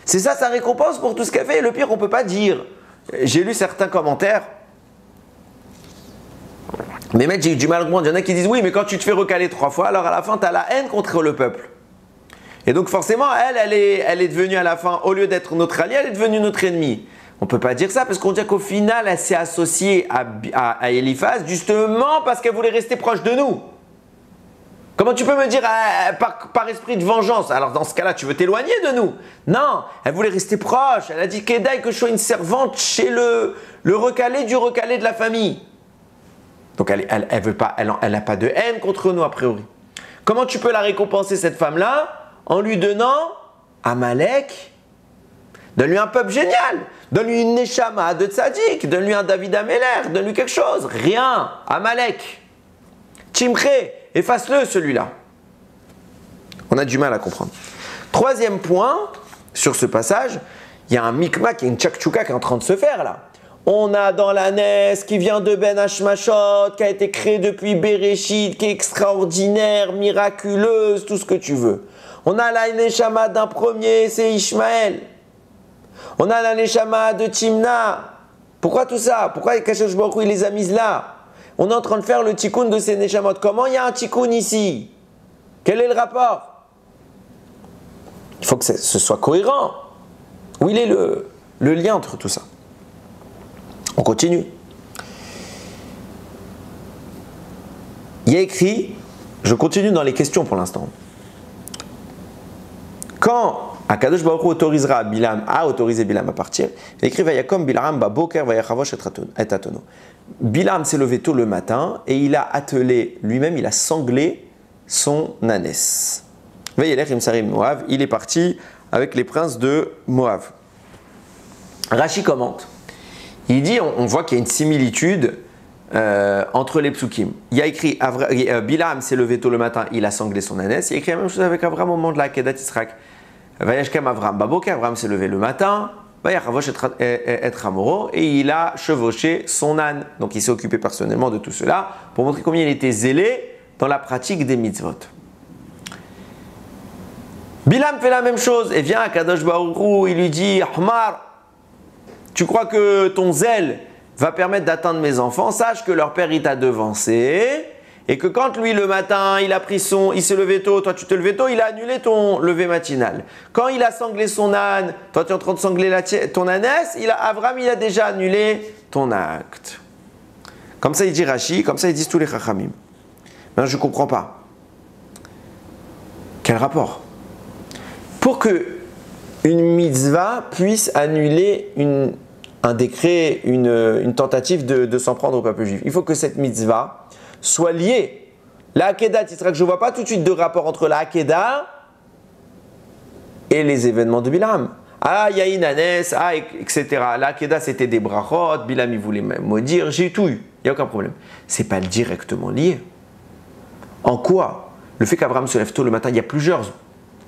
C'est ça sa récompense pour tout ce qu'elle fait. Et le pire, on ne peut pas dire. J'ai lu certains commentaires. Mais mec, j'ai eu du mal à comprendre. Il y en a qui disent oui, mais quand tu te fais recaler 3 fois, alors à la fin, tu as la haine contre le peuple. Et donc forcément, elle est devenue à la fin, au lieu d'être notre alliée, elle est devenue notre ennemie. On ne peut pas dire ça parce qu'on dit qu'au final, elle s'est associée à Eliphaz justement parce qu'elle voulait rester proche de nous. Comment tu peux me dire par esprit de vengeance? Alors dans ce cas-là, tu veux t'éloigner de nous? Non, elle voulait rester proche. Elle a dit Kedaï que je sois une servante chez le recalé du recalé de la famille. Donc elle n'a pas de haine contre nous a priori. Comment tu peux la récompenser cette femme-là? En lui donnant Amalek. Donne-lui un peuple génial. Donne-lui une Neshama de Tzadik. Donne-lui un David Améler. Donne-lui quelque chose. Rien. Amalek. Timché. Efface-le celui-là. On a du mal à comprendre. Troisième point sur ce passage, il y a un micmac, il y a une tchakchouka qui est en train de se faire là. On a dans la Nes qui vient de Ben Hashmashot, qui a été créée depuis Bereshit, qui est extraordinaire, miraculeuse, tout ce que tu veux. On a la Neshama d'un premier, c'est Ishmaël. On a la Neshama de Timna. Pourquoi tout ça? Pourquoi Kadosh Baruch Hu il les a mises là? On est en train de faire le tikkun de ces Neshamot. Comment il y a un tikkun ici? Quel est le rapport? Il faut que ce soit cohérent. Où il est le lien entre tout ça? On continue. Il y a écrit, je continue dans les questions pour l'instant. Quand Akadosh Baruch Hu autorisera Bilam, a autorisé Bilam à partir, il écrit Vayakom Bilam Baboker Vayachavosh et Atono. Bilam s'est levé tôt le matin et il a attelé lui-même, il a sanglé son ânesse. Vayelech Imsarim Moav, il est parti avec les princes de Moav. Rashi commente. Il dit, on voit qu'il y a une similitude entre les psukim. Il y a écrit, Bilam s'est levé tôt le matin, il a sanglé son ânesse. Il y a écrit la même chose avec Avram au moment de la Kedat Yitzhak. Vayashkem Avram Baboker, Avram s'est levé le matin, Vayachavosh et Ramoro, et il a chevauché son âne. Donc il s'est occupé personnellement de tout cela pour montrer combien il était zélé dans la pratique des mitzvot. Bilam fait la même chose et vient à Kadosh Baruch Hu, il lui dit Ahmar, tu crois que ton zèle va permettre d'atteindre mes enfants? Sache que leur père il t'a devancé et que quand lui le matin il s'est levé tôt, toi tu te levais tôt, il a annulé ton lever matinal. Quand il a sanglé son âne, toi tu es en train de sangler ton ânesse, Avram il a déjà annulé ton acte. Comme ça il dit Rashi, comme ça ils disent tous les chachamim. Maintenant je ne comprends pas. Quel rapport? Pour que une mitzvah puisse annuler un décret, une tentative de s'en prendre au peuple juif. Il faut que cette mitzvah soit liée. La Hakeda, je ne vois pas tout de suite de rapport entre la Hakeda et les événements de Bilam. Ah, il y a une ânesse, etc. La Hakeda, c'était des brachot, Bilam, il voulait même maudire, j'ai tout eu. Il n'y a aucun problème. Ce n'est pas directement lié. En quoi? Le fait qu'Abraham se lève tôt le matin, il y a plusieurs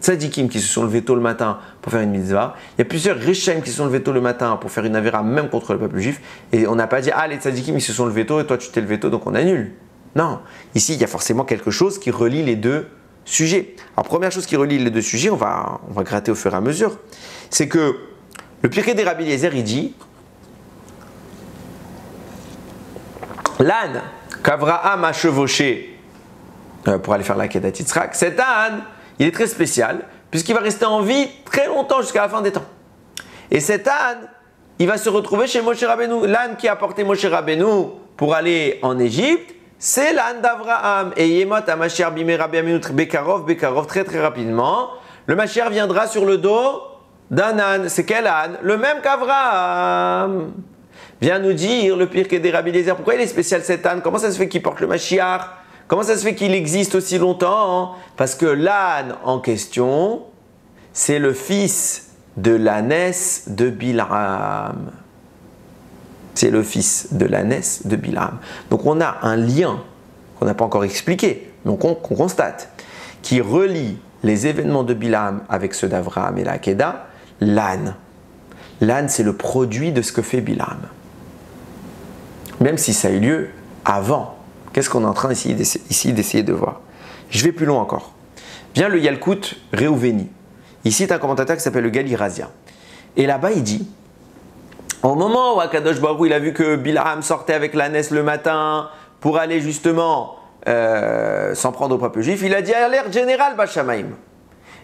tzadikim qui se sont levés tôt le matin pour faire une mitzvah. Il y a plusieurs rishaim qui se sont levés tôt le matin pour faire une avéra même contre le peuple juif. Et on n'a pas dit, ah les tzadikim ils se sont levés tôt et toi tu t'es levé tôt donc on annule. Non, ici il y a forcément quelque chose qui relie les deux sujets. Alors première chose qui relie les deux sujets, on va gratter au fur et à mesure, c'est que le Pirkei des Rabbi Eliezer il dit, l'âne qu'Avraham a chevauché pour aller faire la Kedat Yitzhak, cet âne il est très spécial puisqu'il va rester en vie très longtemps jusqu'à la fin des temps. Et cet âne, il va se retrouver chez Moshe Rabbeinu. L'âne qui a porté Moshe Rabbeinu pour aller en Égypte, c'est l'âne d'Avraham. Et Yemot à Mashiach Bimei Rabbi Aminu Bekarov, très très rapidement. Le Mashiach viendra sur le dos d'un âne. C'est quel âne? Le même qu'Avraham. Vient nous dire le Pirkei des Rabbi Eliezer. Pourquoi il est spécial cet âne? Comment ça se fait qu'il porte le Mashiach? Comment ça se fait qu'il existe aussi longtemps? Parce que l'âne en question, c'est le fils de l'ânesse de Bilam. C'est le fils de l'ânesse de Bilam. Donc on a un lien qu'on n'a pas encore expliqué, mais qu'on constate, qui relie les événements de Bilam avec ceux d'Avraham et la Hakeda, l'âne. L'âne, c'est le produit de ce que fait Bilam. Même si ça a eu lieu avant. Qu'est-ce qu'on est en train ici d'essayer de voir? Je vais plus loin encore. Vient le Yalkut Réouveni. Il cite un commentateur qui s'appelle le Gali Razia. Et là-bas, il dit, au moment où Akadosh Baruch Hu, il a vu que Bilham sortait avec l'ânesse le matin pour aller justement s'en prendre au peuple juif, il a dit à l'air général Bashamaim.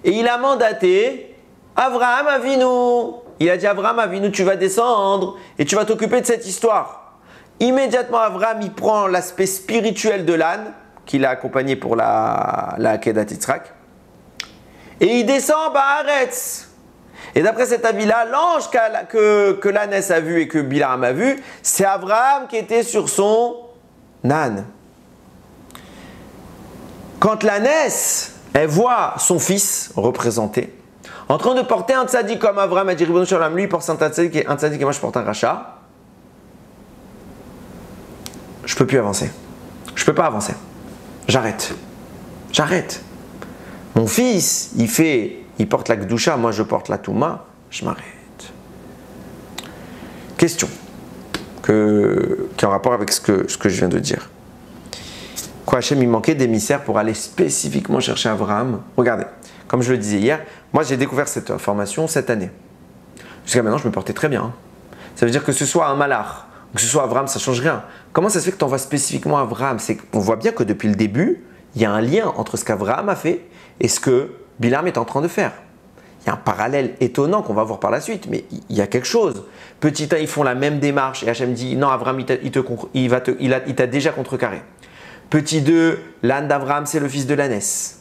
Et il a mandaté Avraham Avinu. Il a dit Avraham Avinu, tu vas descendre et tu vas t'occuper de cette histoire. Immédiatement, Avraham, il prend l'aspect spirituel de l'âne qu'il a accompagné pour la Akedat Yitzhak. Et il descend Baaretz. Et d'après cet avis-là, l'ange que l'ânesse a vu et que Bilham a vu, c'est Avraham qui était sur son âne. Quand l'ânesse, elle voit son fils représenté, en train de porter un tzaddik comme Avraham a dit, lui il porte un tzaddik et moi je porte un rachat, je ne peux plus avancer. Je ne peux pas avancer. J'arrête. Mon fils, il porte la Gdusha, moi je porte la Touma, je m'arrête. Question qui est en rapport avec ce que je viens de dire. Quoi, Hachem, il manquait d'émissaires pour aller spécifiquement chercher Avraham. Regardez, comme je le disais hier, moi j'ai découvert cette information cette année. Jusqu'à maintenant, je me portais très bien. Hein. Ça veut dire que ce soit un malach, que ce soit Avraham, ça ne change rien. Comment ça se fait que tu envoies spécifiquement Avraham? On voit bien que depuis le début, il y a un lien entre ce qu'Avraham a fait et ce que Bilham est en train de faire. Il y a un parallèle étonnant qu'on va voir par la suite, mais il y a quelque chose. Petit 1, ils font la même démarche et Hachem dit non, Avraham, il t'a déjà contrecarré. Petit 2, l'âne d'Avraham, c'est le fils de l'ânesse.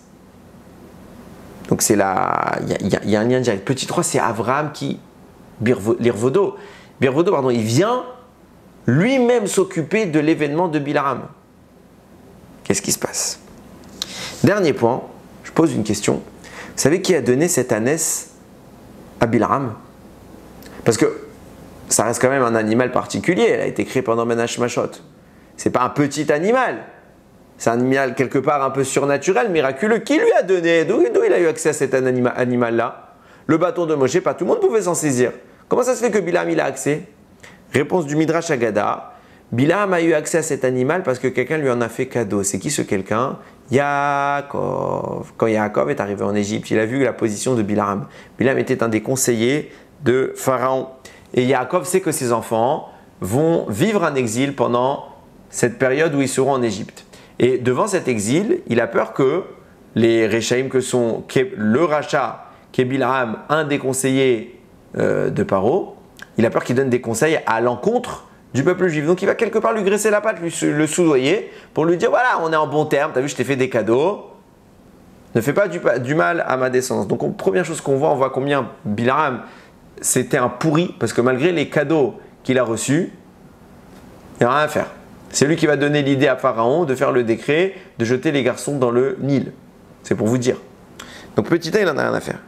Donc il y a un lien direct. Petit 3, c'est Avraham qui, Birvodo, il vient lui-même s'occuper de l'événement de Bilham. Qu'est-ce qui se passe? Dernier point, je pose une question. Vous savez qui a donné cette ânesse à Bilham? Parce que ça reste quand même un animal particulier. Elle a été créée pendant Menash Mashot. C'est pas un petit animal. C'est un animal quelque part un peu surnaturel, miraculeux. Qui lui a donné? D'où il a eu accès à cet animal-là? Le bâton de Moshe, pas tout le monde pouvait s'en saisir. Comment ça se fait que Bilham il a accès? Réponse du Midrash Agada. Bilham a eu accès à cet animal parce que quelqu'un lui en a fait cadeau. C'est qui ce quelqu'un? Yaakov. Quand Yaakov est arrivé en Égypte, il a vu la position de Bilham. Bilham était un des conseillers de Pharaon. Et Yaakov sait que ses enfants vont vivre un exil pendant cette période où ils seront en Égypte. Et devant cet exil, il a peur que les Réchaïm, le rachat, qu'est Bilham, un des conseillers de Paro, il a peur qu'il donne des conseils à l'encontre du peuple juif. Donc il va quelque part lui graisser la patte, le soudoyer, pour lui dire voilà, on est en bon terme, tu as vu, je t'ai fait des cadeaux, ne fais pas du mal à ma descendance. Donc première chose qu'on voit, on voit combien Bilham, c'était un pourri, parce que malgré les cadeaux qu'il a reçus, il n'y a rien à faire. C'est lui qui va donner l'idée à Pharaon de faire le décret de jeter les garçons dans le Nil. C'est pour vous dire. Donc petit 1, il n'en a rien à faire.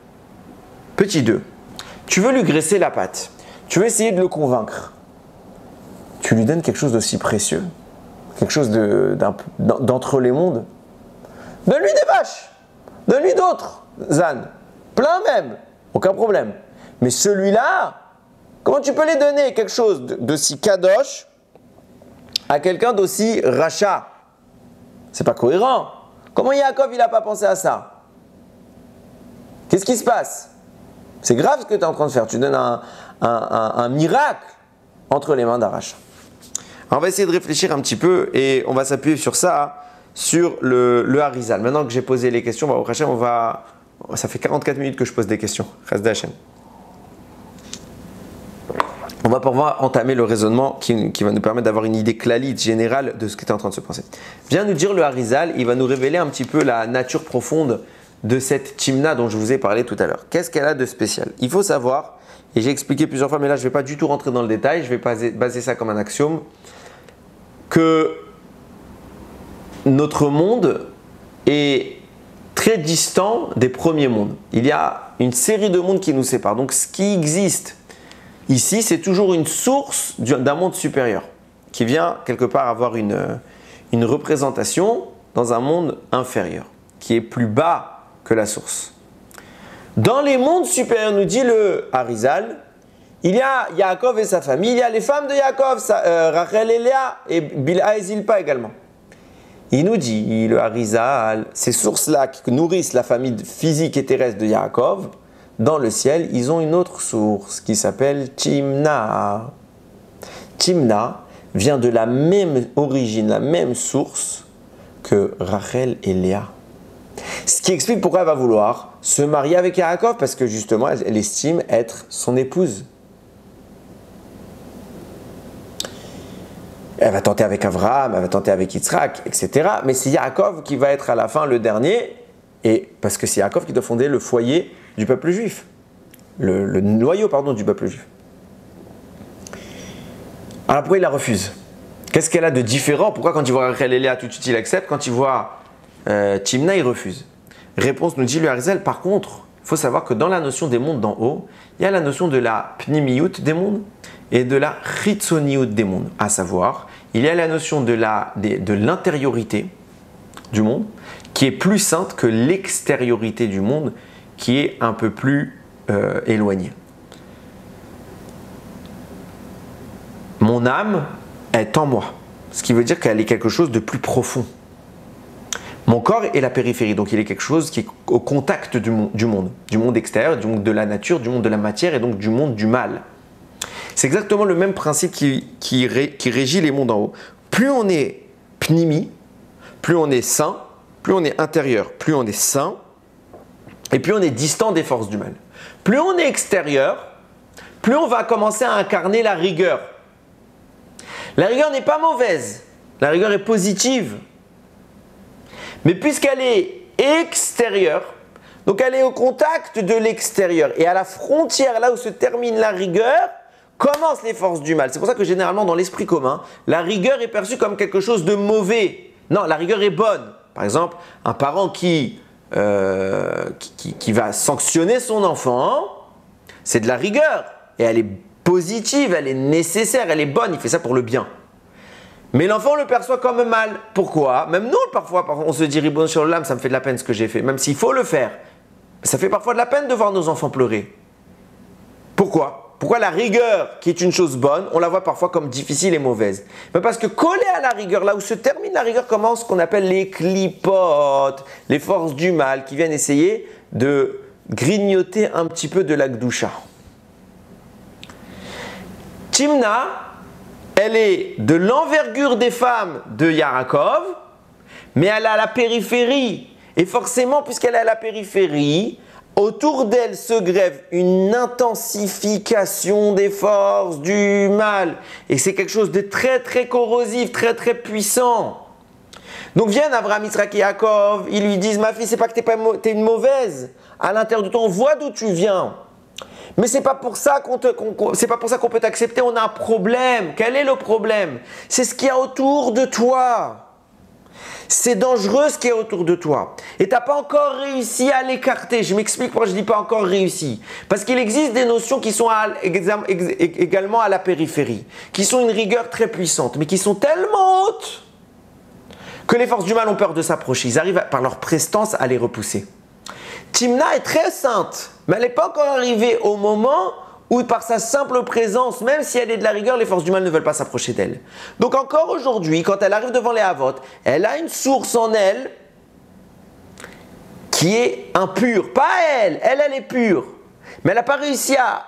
Petit 2, tu veux lui graisser la patte. Tu veux essayer de le convaincre. Tu lui donnes quelque chose d'aussi précieux. Quelque chose d'entre les mondes. Donne-lui des vaches. Donne-lui d'autres ânes. Plein même. Aucun problème. Mais celui-là, comment tu peux les donner quelque chose d'aussi kadosh à quelqu'un d'aussi rachat? C'est pas cohérent. Comment Yaakov il n'a pas pensé à ça? Qu'est-ce qui se passe? C'est grave ce que tu es en train de faire. Tu donnes un miracle entre les mains d'un rachat. On va essayer de réfléchir un petit peu et on va s'appuyer sur ça, sur le Harizal. Maintenant que j'ai posé les questions, au Hachem, ça fait 44 minutes que je pose des questions. Chesed Hachem. On va pouvoir entamer le raisonnement qui va nous permettre d'avoir une idée clalite générale de ce qui est en train de se passer. Viens nous dire le Harizal, il va nous révéler un petit peu la nature profonde de cette Timna dont je vous ai parlé tout à l'heure. Qu'est-ce qu'elle a de spécial? Il faut savoir, et j'ai expliqué plusieurs fois, mais là je ne vais pas du tout rentrer dans le détail, je vais baser ça comme un axiome, que notre monde est très distant des premiers mondes. Il y a une série de mondes qui nous séparent. Donc ce qui existe ici, c'est toujours une source d'un monde supérieur qui vient quelque part avoir une représentation dans un monde inférieur, qui est plus bas que la source. Dans les mondes supérieurs, nous dit le Harizal, il y a Yaakov et sa famille, il y a les femmes de Yaakov, Rachel et Léa, et Bilha et Zilpa également. Il nous dit, le Harizal, ces sources-là qui nourrissent la famille physique et terrestre de Yaakov, dans le ciel, ils ont une autre source qui s'appelle Timna. Timna vient de la même origine, la même source que Rachel et Léa. Ce qui explique pourquoi elle va vouloir se marier avec Yaakov, parce que justement, elle estime être son épouse. Elle va tenter avec Abraham, elle va tenter avec Yitzhak, etc. Mais c'est Yaakov qui va être à la fin le dernier, et parce que c'est Yaakov qui doit fonder le foyer du peuple juif, le noyau du peuple juif. Alors pourquoi il la refuse? Qu'est-ce qu'elle a de différent? Pourquoi quand il voit Rachel et Léa tout de suite il accepte, quand il voit Timna il refuse? Réponse nous dit le Harizal, par contre, il faut savoir que dans la notion des mondes d'en haut, il y a la notion de la pnimiyut des mondes et de la chitzoniyut des mondes. À savoir, il y a la notion de l'intériorité du monde qui est plus sainte que l'extériorité du monde qui est un peu plus éloignée. Mon âme est en moi, ce qui veut dire qu'elle est quelque chose de plus profond. Mon corps est la périphérie, donc il est quelque chose qui est au contact du monde extérieur, du monde de la nature, du monde de la matière et donc du monde du mal. C'est exactement le même principe qui régit les mondes en haut. Plus on est pnimi, plus on est saint, plus on est intérieur, plus on est saint, et plus on est distant des forces du mal. Plus on est extérieur, plus on va commencer à incarner la rigueur. La rigueur n'est pas mauvaise, la rigueur est positive. Mais puisqu'elle est extérieure, donc elle est au contact de l'extérieur et à la frontière, là où se termine la rigueur, commencent les forces du mal. C'est pour ça que généralement dans l'esprit commun, la rigueur est perçue comme quelque chose de mauvais. Non, la rigueur est bonne. Par exemple, un parent qui va sanctionner son enfant, c'est de la rigueur. Et elle est positive, elle est nécessaire, elle est bonne, il fait ça pour le bien. Mais l'enfant le perçoit comme mal. Pourquoi? Même nous, parfois, on se dit Ribono Shel Olam, ça me fait de la peine ce que j'ai fait, même s'il faut le faire. Ça fait parfois de la peine de voir nos enfants pleurer. Pourquoi? Pourquoi la rigueur, qui est une chose bonne, on la voit parfois comme difficile et mauvaise? Mais parce que collé à la rigueur, là où se termine la rigueur, commence ce qu'on appelle les clipotes, les forces du mal, qui viennent essayer de grignoter un petit peu de la Gdusha. Timna, elle est de l'envergure des femmes de Yaakov, mais elle est à la périphérie. Et forcément, puisqu'elle est à la périphérie, autour d'elle se grève une intensification des forces du mal. Et c'est quelque chose de très très corrosif, très très puissant. Donc viennent Abraham, Yitzhak et Yaakov, ils lui disent « Ma fille, c'est pas que t'es une mauvaise. À l'intérieur de toi, on voit d'où tu viens. Mais c'est pas pour ça qu'on peut t'accepter, on a un problème. Quel est le problème? C'est ce qu'il y a autour de toi. C'est dangereux ce qu'il y a autour de toi. Et tu n'as pas encore réussi à l'écarter. Je m'explique pourquoi je ne dis pas encore réussi. Parce qu'il existe des notions qui sont également à la périphérie, qui sont une rigueur très puissante, mais qui sont tellement hautes que les forces du mal ont peur de s'approcher. Ils arrivent par leur prestance à les repousser. Timna est très sainte, mais elle n'est pas encore arrivée au moment où par sa simple présence, même si elle est de la rigueur, les forces du mal ne veulent pas s'approcher d'elle. Donc encore aujourd'hui, quand elle arrive devant les Havot, elle a une source en elle qui est impure. Pas elle est pure. Mais elle n'a pas réussi à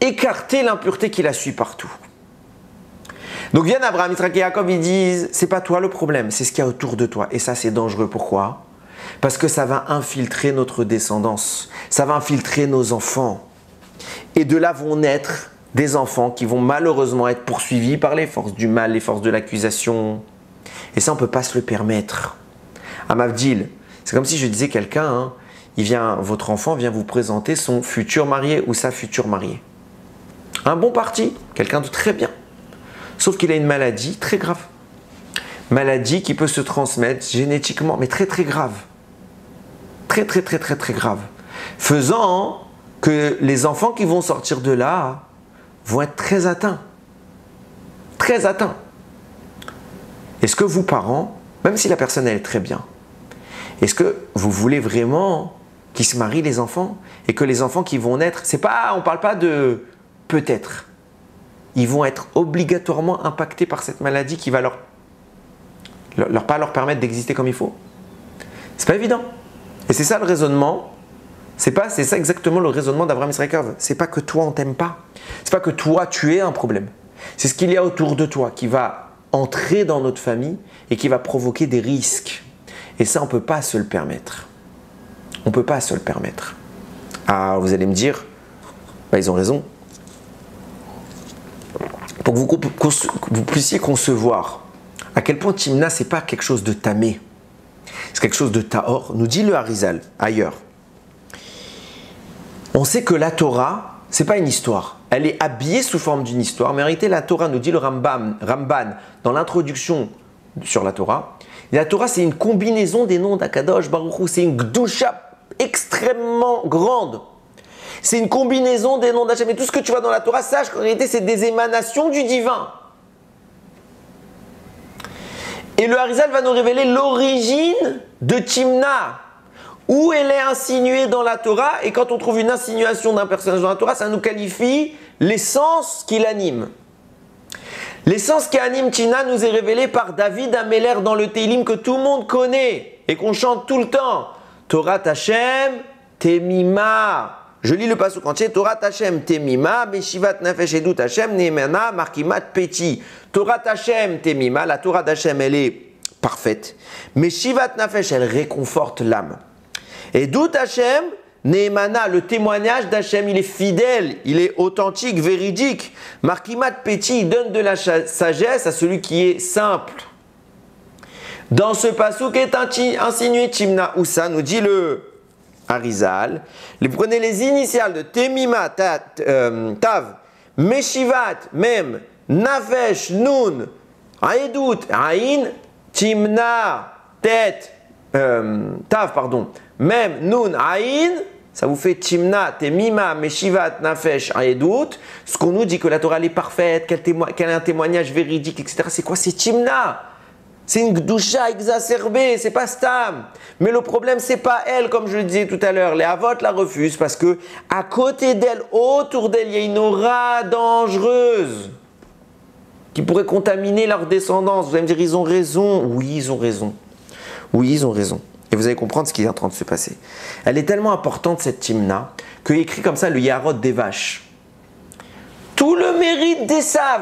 écarter l'impureté qui la suit partout. Donc viennent Abraham, Yitzhak et Yaakov, ils disent, c'est pas toi le problème, c'est ce qu'il y a autour de toi. Et ça c'est dangereux, pourquoi? Parce que ça va infiltrer notre descendance, ça va infiltrer nos enfants. Et de là vont naître des enfants qui vont malheureusement être poursuivis par les forces du mal, les forces de l'accusation. Et ça, on ne peut pas se le permettre. À Mavdil, c'est comme si je disais quelqu'un, votre enfant vient vous présenter son futur marié ou sa future mariée. Un bon parti, quelqu'un de très bien. Sauf qu'il a une maladie très grave. Maladie qui peut se transmettre génétiquement, mais très très grave. Très très très très très grave. Faisant que les enfants qui vont sortir de là vont être très atteints. Très atteints. Est-ce que vous, parents, même si la personne elle est très bien, est-ce que vous voulez vraiment qu'ils se marient les enfants et que les enfants qui vont naître, on ne parle pas de peut-être. Ils vont être obligatoirement impactés par cette maladie qui va pas leur permettre d'exister comme il faut. C'est pas évident. Et c'est ça le raisonnement C'est ça exactement le raisonnement d'Abraham Yitzhak Yaakov. C'est pas que toi on t'aime pas. C'est pas que toi tu es un problème. C'est ce qu'il y a autour de toi qui va entrer dans notre famille et qui va provoquer des risques. Et ça on peut pas se le permettre. On peut pas se le permettre. Ah, vous allez me dire, bah, ils ont raison. Pour que vous puissiez concevoir à quel point Timna c'est pas quelque chose de tamé. C'est quelque chose de tahor. Nous dit le Harizal ailleurs. On sait que la Torah, c'est pas une histoire. Elle est habillée sous forme d'une histoire, mais en réalité, la Torah, nous dit le Ramban dans l'introduction sur la Torah, la Torah, c'est une combinaison des noms d'Akadosh Baruch Hu. C'est une gdusha extrêmement grande. C'est une combinaison des noms d'Hachem. Et tout ce que tu vois dans la Torah, sache qu'en réalité, c'est des émanations du divin. Et le Harizal va nous révéler l'origine de Timna. Où elle est insinuée dans la Torah, et quand on trouve une insinuation d'un personnage dans la Torah, ça nous qualifie l'essence qui l'anime. L'essence qui anime Timna nous est révélée par David Améler dans le Télim que tout le monde connaît et qu'on chante tout le temps. Torah Hashem Temima. Je lis le pasuk entier. Torah Hashem Temima, Beshivat Nefesh Edut Hashem Neemana Markimat Peti. Torah Hashem Temima, la Torah d'Hashem elle est parfaite, mais Shivat Nefesh elle réconforte l'âme. Et d'où Hachem, Neemana, le témoignage d'Hachem, il est fidèle, il est authentique, véridique. Markimat Peti, il donne de la sagesse à celui qui est simple. Dans ce passouk est insinué Timna Oussa, nous dit le Harizal. Prenez les initiales de Temima, Tav, Meshivat, Mem, Nafesh, Nun, Aedut, Aïn, Timna, Tet, Tav, pardon. Même Nun Aïn, ça vous fait Timna, Temima, Meshivat, Nafesh, Aedut. Ce qu'on nous dit que la Torah elle est parfaite, qu'elle a un témoignage véridique, etc. C'est quoi? C'est Timna. C'est une gdusha exacerbée, c'est pas Stam. Mais le problème, c'est pas elle, comme je le disais tout à l'heure. Les Avot la refusent parce que à côté d'elle, autour d'elle, il y a une aura dangereuse qui pourrait contaminer leur descendance. Vous allez me dire, ils ont raison. Oui, ils ont raison. Oui, ils ont raison. Et vous allez comprendre ce qui est en train de se passer. Elle est tellement importante, cette Timna, qu'il écrit comme ça le Yarod des vaches. Tout le mérite d'Esav,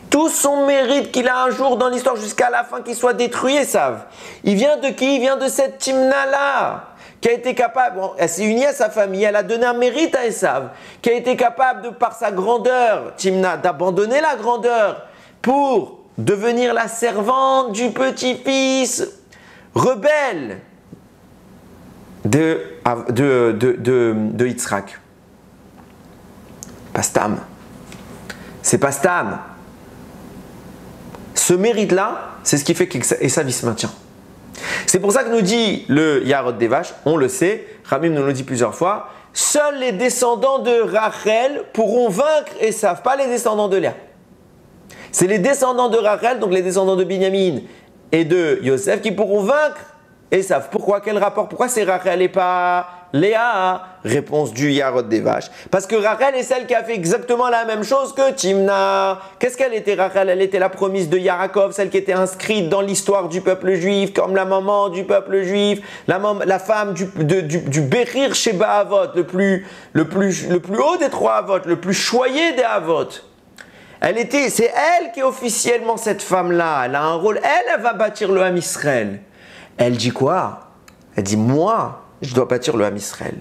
tout son mérite qu'il a un jour dans l'histoire jusqu'à la fin qu'il soit détruit, Esav, il vient de qui? Il vient de cette Timna-là, qui a été capable, bon, elle s'est unie à sa famille, elle a donné un mérite à Esav, qui a été capable, de par sa grandeur, Timna, d'abandonner la grandeur pour devenir la servante du petit-fils rebelle de Yitzhak. Pas Stam. C'est pas Stam. Ce mérite-là, c'est ce qui fait qu'Esav se maintient. C'est pour ça que nous dit le Yarod des vaches, on le sait, Ramim nous le dit plusieurs fois, seuls les descendants de Rachel pourront vaincre Esav, pas les descendants de Léa. C'est les descendants de Rachel, donc les descendants de Binyamin et de Yosef, qui pourront vaincre Esav. Pourquoi? Quel rapport? Pourquoi c'est Rachel et pas Léa? Réponse du Yarod des vaches. Parce que Rachel est celle qui a fait exactement la même chose que Timna. Qu'est-ce qu'elle était, Rachel? Elle était la promise de Yaakov, celle qui était inscrite dans l'histoire du peuple juif, comme la maman du peuple juif, la femme du Bérir Sheba Avot, le plus haut des trois Avot, le plus choyé des Avot. C'est elle qui est officiellement cette femme-là. Elle a un rôle. Elle va bâtir le Ham Israël. Elle dit quoi? Elle dit, moi, je dois bâtir le Ham Israël.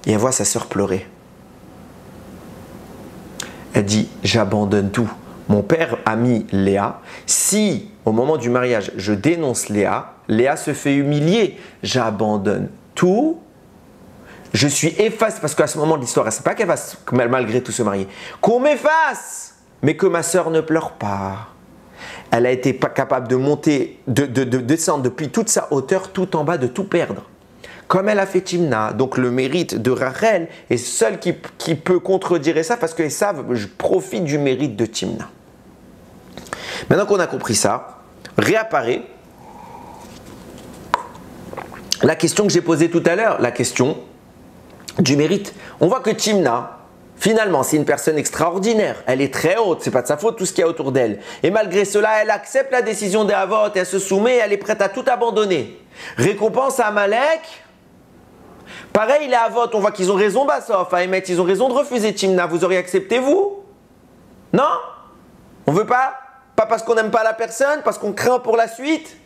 Et elle voit sa sœur pleurer. Elle dit, j'abandonne tout. Mon père a mis Léa. Si, au moment du mariage, je dénonce Léa, Léa se fait humilier. J'abandonne tout. Je suis effacé, parce qu'à ce moment de l'histoire, elle ne sait pas qu'elle va malgré tout se marier. Qu'on m'efface, mais que ma sœur ne pleure pas. Elle a été pas capable de monter, de descendre depuis toute sa hauteur, tout en bas, de tout perdre. Comme elle a fait Timna. Donc le mérite de Rachel est seul qui peut contredire ça, parce que Esav profite du mérite de Timna. Maintenant qu'on a compris ça, réapparaît la question que j'ai posée tout à l'heure, la question du mérite. On voit que Timna, finalement, c'est une personne extraordinaire. Elle est très haute, c'est pas de sa faute tout ce qu'il y a autour d'elle. Et malgré cela, elle accepte la décision des Avot, elle se soumet, elle est prête à tout abandonner. Récompense à Amalek, Pareil, les Avot, on voit qu'ils ont raison, Bassof, à émettre, ils ont raison de refuser Timna. Vous auriez accepté, vous? Non? On veut pas? Pas parce qu'on n'aime pas la personne, parce qu'on craint pour la suite?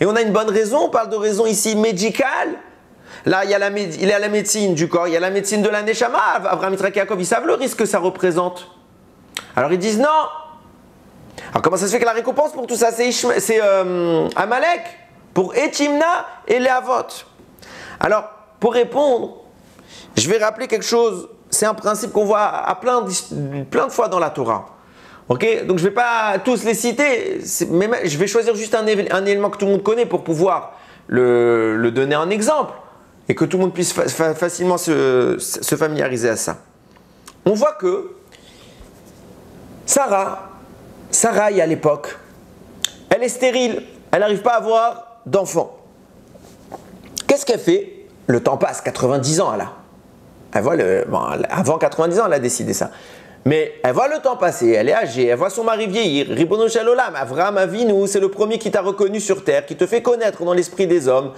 Et on a une bonne raison, on parle de raison ici médicale. Là, il y a la médecine du corps, il y a la médecine de la Neshama. Abraham, Yitzhak et Yaakov, ils savent le risque que ça représente. Alors ils disent non. Alors comment ça se fait que la récompense pour tout ça, c'est Amalek, pour Etimna et les Avot? Alors, pour répondre, je vais rappeler quelque chose. C'est un principe qu'on voit à plein de fois dans la Torah. Ok, donc je ne vais pas tous les citer, mais je vais choisir juste un élément que tout le monde connaît pour pouvoir le donner en exemple et que tout le monde puisse facilement se familiariser à ça. On voit que Sarah, à l'époque, elle est stérile, elle n'arrive pas à avoir d'enfant. Qu'est-ce qu'elle fait? Le temps passe, 90 ans elle a. Avant 90 ans, elle a décidé ça. Mais elle voit le temps passer, elle est âgée, elle voit son mari vieillir. Ribono Shel Olam, Avraham Avinu, c'est le premier qui t'a reconnu sur terre, qui te fait connaître dans l'esprit des hommes.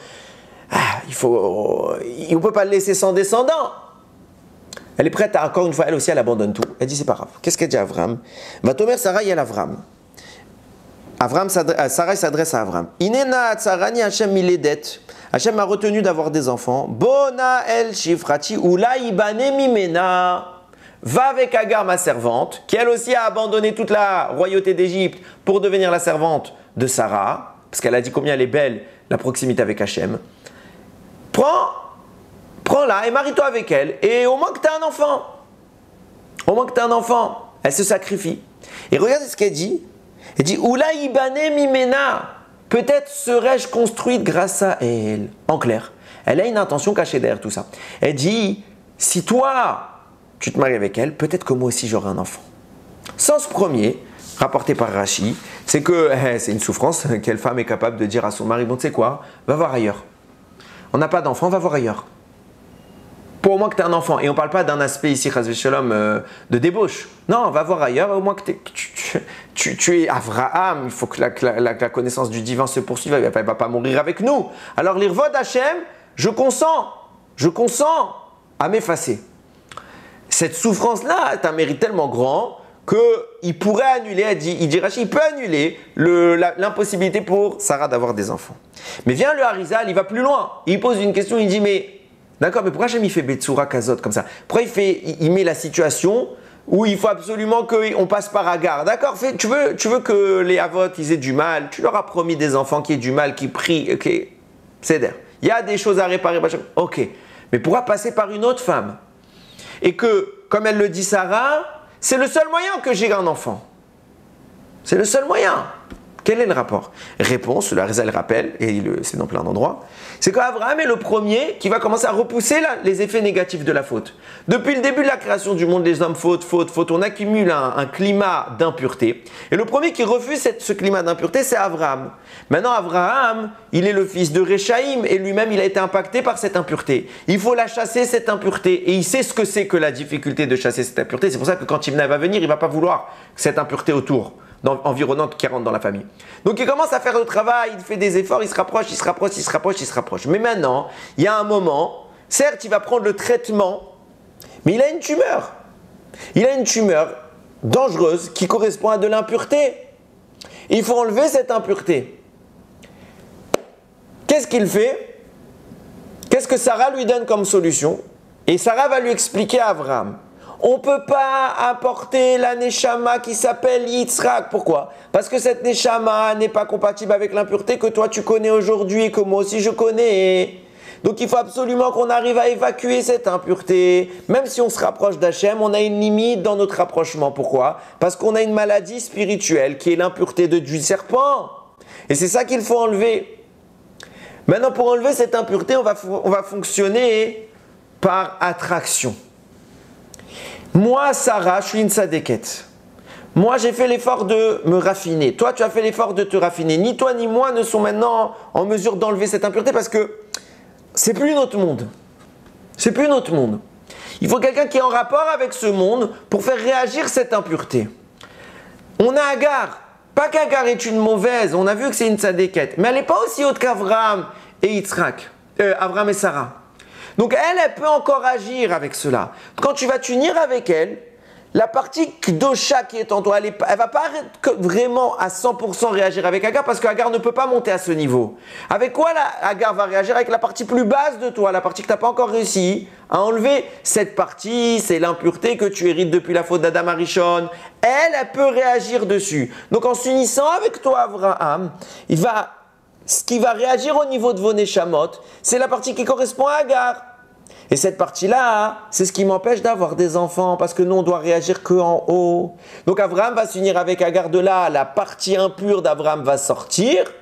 On ne peut pas le laisser sans descendant. Elle est prête à, encore une fois, elle aussi, elle abandonne tout. Elle dit, c'est pas grave. Qu'est-ce qu'elle dit à Avraham? Vatomer Sarah yel Avraham. Sarah s'adresse à Avraham. Inena tsarani Hashem miledet. Hashem m'a retenu d'avoir des enfants. Bona el shifrati ula ibane mimena. Va avec Agar, ma servante, qui elle aussi a abandonné toute la royauté d'Égypte pour devenir la servante de Sarah, parce qu'elle a dit combien elle est belle, la proximité avec Hachem. Prends-la et marie-toi avec elle, et au moins que tu as un enfant. Au moins que tu as un enfant. Elle se sacrifie. Et regardez ce qu'elle dit. Elle dit, Oula ibane mimena. Peut-être serais-je construite grâce à elle. En clair, elle a une intention cachée derrière tout ça. Elle dit, si toi, tu te maries avec elle, peut-être que moi aussi j'aurai un enfant. Sens premier, rapporté par Rashi, c'est que c'est une souffrance. Quelle femme est capable de dire à son mari, bon tu sais quoi, va voir ailleurs. On n'a pas d'enfant, va voir ailleurs. Pour au moins que tu aies un enfant. Et on ne parle pas d'un aspect ici, Chas v'Shalom, de débauche. Non, va voir ailleurs, au moins que tu es Avraham. Il faut que la connaissance du divin se poursuive, elle ne va pas mourir avec nous. Alors l'Irvod Hachem, je consens à m'effacer. Cette souffrance-là est un mérite tellement grand qu'il pourrait annuler, il dit Rashi, il peut annuler l'impossibilité pour Sarah d'avoir des enfants. Mais vient le Harizal, il va plus loin. Il pose une question, il dit, mais d'accord, mais pourquoi jamais il fait Betsura Kazot comme ça? Pourquoi il met la situation où il faut absolument qu'on passe par Agar? D'accord, tu veux que les Avot ils aient du mal, tu leur as promis des enfants qui aient du mal, qui prient, ok, c'est d'air. Il y a des choses à réparer, ok, mais pourquoi passer par une autre femme? Et que, comme elle le dit Sarah, c'est le seul moyen que j'ai un enfant. C'est le seul moyen. Quel est le rapport? Réponse, le Harizal rappelle, et c'est dans plein d'endroits, c'est qu'Abraham est le premier qui va commencer à repousser les effets négatifs de la faute. Depuis le début de la création du monde, les hommes faute, on accumule un climat d'impureté. Et le premier qui refuse ce climat d'impureté, c'est Abraham. Maintenant, Abraham, il est le fils de Réchaïm, et lui-même, il a été impacté par cette impureté. Il faut la chasser, cette impureté, et il sait ce que c'est que la difficulté de chasser cette impureté. C'est pour ça que quand Timna va venir, il ne va pas vouloir cette impureté autour. Environnante qui rentre dans la famille. Donc il commence à faire le travail, il fait des efforts, il se rapproche. Mais maintenant, il y a un moment, certes il va prendre le traitement, mais il a une tumeur. Il a une tumeur dangereuse qui correspond à de l'impureté. Il faut enlever cette impureté. Qu'est-ce qu'il fait? Qu'est-ce que Sarah lui donne comme solution? Et Sarah va lui expliquer à Abraham. On ne peut pas apporter la Neshama qui s'appelle Yitzhak. Pourquoi? Parce que cette Neshama n'est pas compatible avec l'impureté que toi tu connais aujourd'hui et que moi aussi je connais. Donc il faut absolument qu'on arrive à évacuer cette impureté. Même si on se rapproche d'Hachem, on a une limite dans notre rapprochement. Pourquoi? Parce qu'on a une maladie spirituelle qui est l'impureté du serpent. Et c'est ça qu'il faut enlever. Maintenant, pour enlever cette impureté, on va fonctionner par attraction. Moi, Sarah, je suis une sadéquette. Moi, j'ai fait l'effort de me raffiner. Toi, tu as fait l'effort de te raffiner. Ni toi ni moi ne sont maintenant en mesure d'enlever cette impureté parce que c'est plus notre monde. C'est plus notre monde. Il faut quelqu'un qui est en rapport avec ce monde pour faire réagir cette impureté. On a Agar. Pas qu'Agar est une mauvaise. On a vu que c'est une sadéquette. Mais elle n'est pas aussi haute qu'Avraham et Yitzhak. Avraham et Sarah. Donc elle peut encore agir avec cela. Quand tu vas t'unir avec elle, la partie Kdosha qui est en toi, elle ne va pas vraiment à 100% réagir avec Agar parce qu'Agar ne peut pas monter à ce niveau. Avec quoi Agar va réagir? Avec la partie plus basse de toi, la partie que tu n'as pas encore réussi à enlever. Cette partie, c'est l'impureté que tu hérites depuis la faute d'Adam Arishon. Elle peut réagir dessus. Donc en s'unissant avec toi, Abraham, ce qui va réagir au niveau de vos Neshamot, c'est la partie qui correspond à Agar. Et cette partie-là, c'est ce qui m'empêche d'avoir des enfants, parce que nous, on doit réagir qu'en haut. Donc Abraham va s'unir avec Agar de là, la partie impure d'Abraham va sortir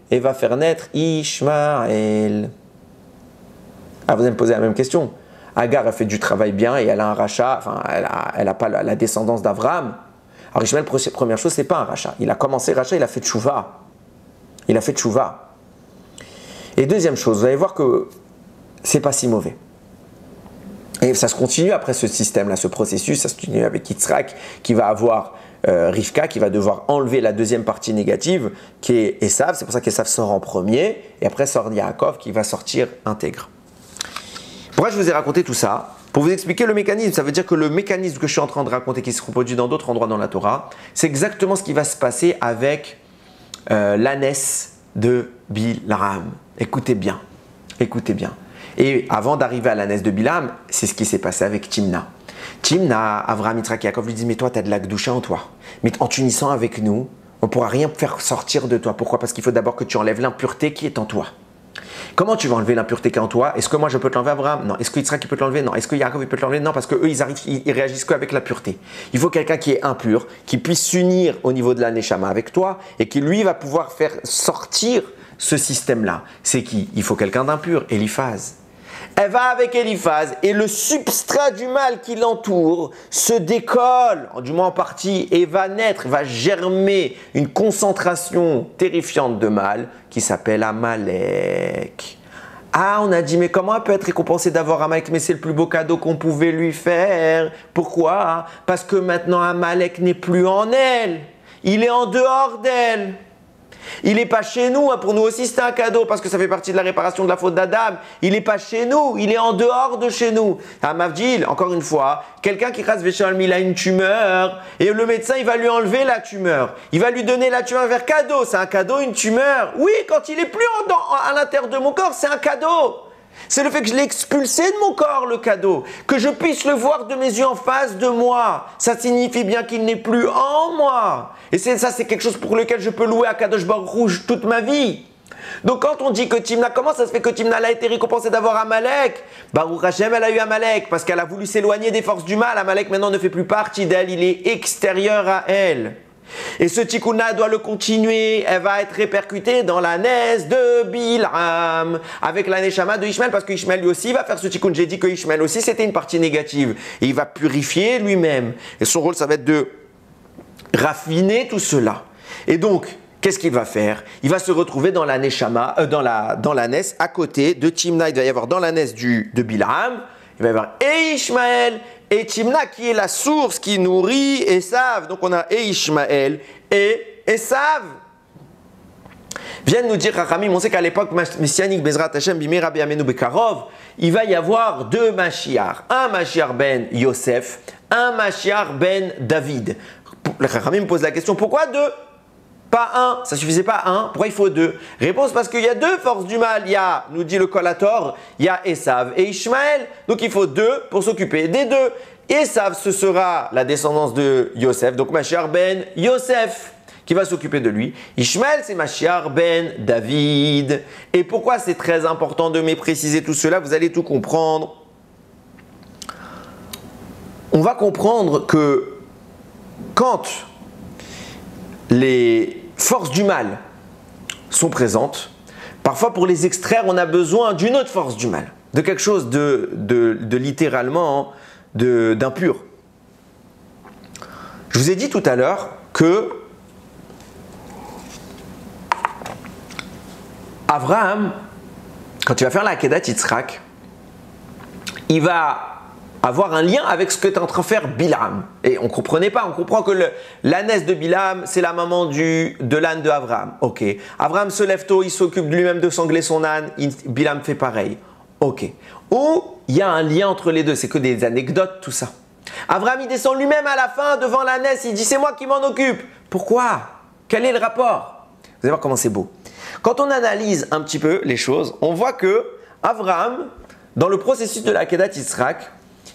et va faire naître Ishmaël. Ah, vous allez me poser la même question. Agar a fait du travail bien et elle a un rachat, enfin, elle a pas la descendance d'Abraham. Alors Ishmaël, première chose, c'est pas un rachat. Il a commencé rachat, il a fait tchouva. Il a fait tchouva. Et deuxième chose, vous allez voir que c'est pas si mauvais. Et ça se continue après ce système-là, ce processus, ça se continue avec Yitzhak qui va avoir Rivka qui va devoir enlever la deuxième partie négative qui est Esav. C'est pour ça qu'Esav sort en premier et après sort Yaakov qui va sortir intègre. Pourquoi je vous ai raconté tout ça? Pour vous expliquer le mécanisme. Ça veut dire que le mécanisme que je suis en train de raconter qui se reproduit dans d'autres endroits dans la Torah, c'est exactement ce qui va se passer avec l'ânesse de Bilam. Écoutez bien, écoutez bien. Et avant d'arriver à l'ânesse de Bilam, c'est ce qui s'est passé avec Timna. Timna, Avraham, Yitzhak, Yaakov lui disent « Mais toi, tu as de la Gdusha en toi. Mais en t'unissant avec nous, on ne pourra rien faire sortir de toi. Pourquoi? Parce qu'il faut d'abord que tu enlèves l'impureté qui est en toi. Comment tu vas enlever l'impureté qui est en toi? Est-ce que moi je peux te l'enlever, Abraham? Non. Est-ce que Yitzhak peut te l'enlever? Non. Est-ce que Yaakov peut te l'enlever? Non, parce qu'eux, ils réagissent qu'avec la pureté. Il faut quelqu'un qui est impur, qui puisse s'unir au niveau de la Neshama avec toi et qui lui va pouvoir faire sortir ce système-là. C'est qui? Il faut quelqu'un d'impur, Eliphaz. Elle va avec Eliphaz et le substrat du mal qui l'entoure se décolle, du moins en partie, et va naître, va germer une concentration terrifiante de mal qui s'appelle Amalek. Ah, on a dit, mais comment elle peut être récompensée d'avoir Amalek? Mais c'est le plus beau cadeau qu'on pouvait lui faire. Pourquoi? Parce que maintenant Amalek n'est plus en elle. Il est en dehors d'elle. Il n'est pas chez nous, pour nous aussi c'est un cadeau parce que ça fait partie de la réparation de la faute d'Adam. Il n'est pas chez nous, il est en dehors de chez nous. À Mavdil, encore une fois, quelqu'un qui rase Veshalm, il a une tumeur et le médecin il va lui enlever la tumeur. Il va lui donner la tumeur vers cadeau. C'est un cadeau, une tumeur. Oui, quand il est plus à l'intérieur de mon corps, c'est un cadeau. C'est le fait que je l'ai expulsé de mon corps, le cadeau. Que je puisse le voir de mes yeux en face de moi. Ça signifie bien qu'il n'est plus en moi. Et ça, c'est quelque chose pour lequel je peux louer à Kadosh Baruch Hu toute ma vie. Donc quand on dit que Timna, comment ça se fait que Timna a été récompensée d'avoir Amalek? Baruch Hashem, elle a eu Amalek parce qu'elle a voulu s'éloigner des forces du mal. Amalek maintenant ne fait plus partie d'elle, il est extérieur à elle. Et ce tikkun doit le continuer, elle va être répercutée dans la naisse de Bilam, avec la neshama de Ishmael, parce que Ishmael lui aussi va faire ce tikkun. J'ai dit que Ishmael aussi c'était une partie négative, et il va purifier lui-même. Et son rôle ça va être de raffiner tout cela. Et donc, qu'est-ce qu'il va faire? Il va se retrouver dans la neshama, dans la naisse à côté de Timna. Il va y avoir dans la naisse de Bilam, il va y avoir et Ishmael, et Timna qui est la source qui nourrit Esav. Donc on a et Ishmael et Esav. Viennent nous dire Rachamim, on sait qu'à l'époque messianique, Bezrat Hashem, Bimei Rabbi Amenu Bekarov, il va y avoir deux Mashiach. Un Mashiach ben Yosef, un Mashiach ben David. Le Rachamim pose la question, pourquoi deux? Pas un, ça suffisait pas un, pourquoi il faut deux? Réponse, parce qu'il y a deux forces du mal, il y a, nous dit le Kolator, il y a Esav et Ishmael, donc il faut deux pour s'occuper des deux. Esav, ce sera la descendance de Yosef, donc Mashiach ben Yosef, qui va s'occuper de lui. Ishmael, c'est Mashiach ben David. Et pourquoi c'est très important de préciser tout cela? Vous allez tout comprendre. On va comprendre que quand les forces du mal sont présentes, parfois pour les extraire, on a besoin d'une autre force du mal, de quelque chose de littéralement d'impur. Je vous ai dit tout à l'heure que Abraham, quand il va faire la Akedat Yitzhak, il va avoir un lien avec ce que tu es en train de faire Bilam. Et on ne comprenait pas, on comprend que l'ânesse de Bilam, c'est la maman de l'âne de Abraham. Ok, Abraham se lève tôt, il s'occupe lui-même de sangler son âne, Bilam fait pareil. Ok. Ou il y a un lien entre les deux, c'est que des anecdotes, tout ça. Abraham, il descend lui-même à la fin devant l'ânesse, il dit c'est moi qui m'en occupe. Pourquoi? Quel est le rapport? Vous allez voir comment c'est beau. Quand on analyse un petit peu les choses, on voit que Abraham, dans le processus de la Akedat Yitzhak,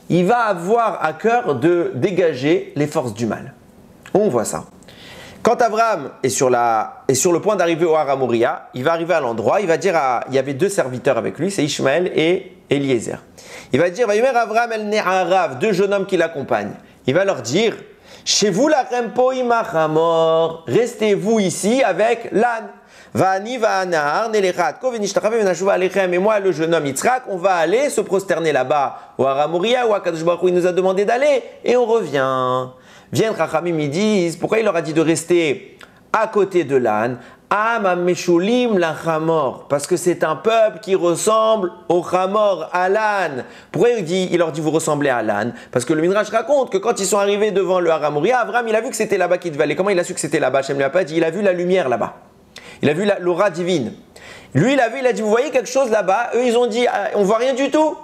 il va avoir à cœur de dégager les forces du mal. On voit ça. Quand Abraham est sur le point d'arriver au Har Moria, il va arriver à l'endroit, il va dire il y avait deux serviteurs avec lui, c'est Ishmaël et Eliezer. Il va dire, Abraham el Ne'arav, deux jeunes hommes qui l'accompagnent. Il va leur dire, chez vous la rempo imachamor, restez-vous ici avec l'âne. Vani va'anahar nelechat kovenishtachav venashuva alechem. Et moi, le jeune homme Yitzhak, on va aller se prosterner là-bas au Har Moria où Akadosh Baruch Hu nous a demandé d'aller et on revient. Viennent Chachamim, ils disent, pourquoi il leur a dit de rester à côté de l'âne? Meshulim la Chamor, parce que c'est un peuple qui ressemble au Chamor, à l'âne. Pourquoi il leur dit vous ressemblez à l'âne? Parce que le Midrash raconte que quand ils sont arrivés devant le Har Moria, Abraham il a vu que c'était là-bas qu'il devait aller. Comment il a su que c'était là-bas? Hashem lui a pas dit, il a vu la lumière là-bas. Il a vu l'aura divine. Lui il a vu, il a dit vous voyez quelque chose là-bas? Eux ils ont dit on voit rien du tout.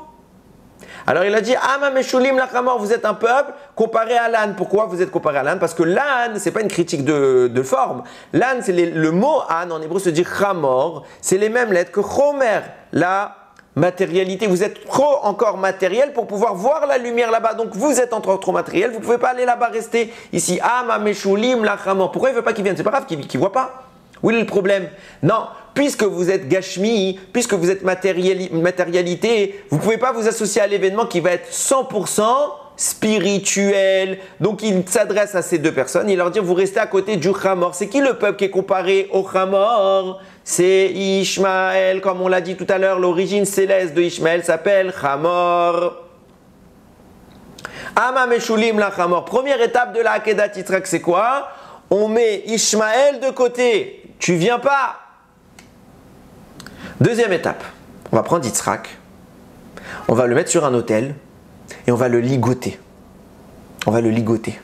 Alors il a dit Meshulim la Chamor, vous êtes un peuple comparé à l'âne. Pourquoi vous êtes comparé à l'âne? Parce que l'âne, c'est pas une critique de forme. L'âne, c'est le mot âne en hébreu se dit Chamor, c'est les mêmes lettres que Chomer, la matérialité. Vous êtes trop encore matériel pour pouvoir voir la lumière là-bas. Donc vous êtes encore trop matériel, vous ne pouvez pas aller là-bas rester ici. Meshulim la Chamor. Pourquoi il ne veut pas qu'il vienne? C'est pas grave qu'il ne voit pas. Où est le problème? Non, puisque vous êtes Gashmi, puisque vous êtes matérialité, vous ne pouvez pas vous associer à l'événement qui va être 100% spirituel. Donc il s'adresse à ces deux personnes, il leur dit vous restez à côté du Chamor. C'est qui le peuple qui est comparé au Chamor? C'est Ishmaël, comme on l'a dit tout à l'heure, l'origine céleste de Ishmaël s'appelle Chamor. Meshulim la Chamor. Première étape de la Akedat Yitzhak, c'est quoi? On met Ishmaël de côté. Tu viens pas. Deuxième étape, on va prendre Yitzhak, on va le mettre sur un autel et on va le ligoter. On va le ligoter.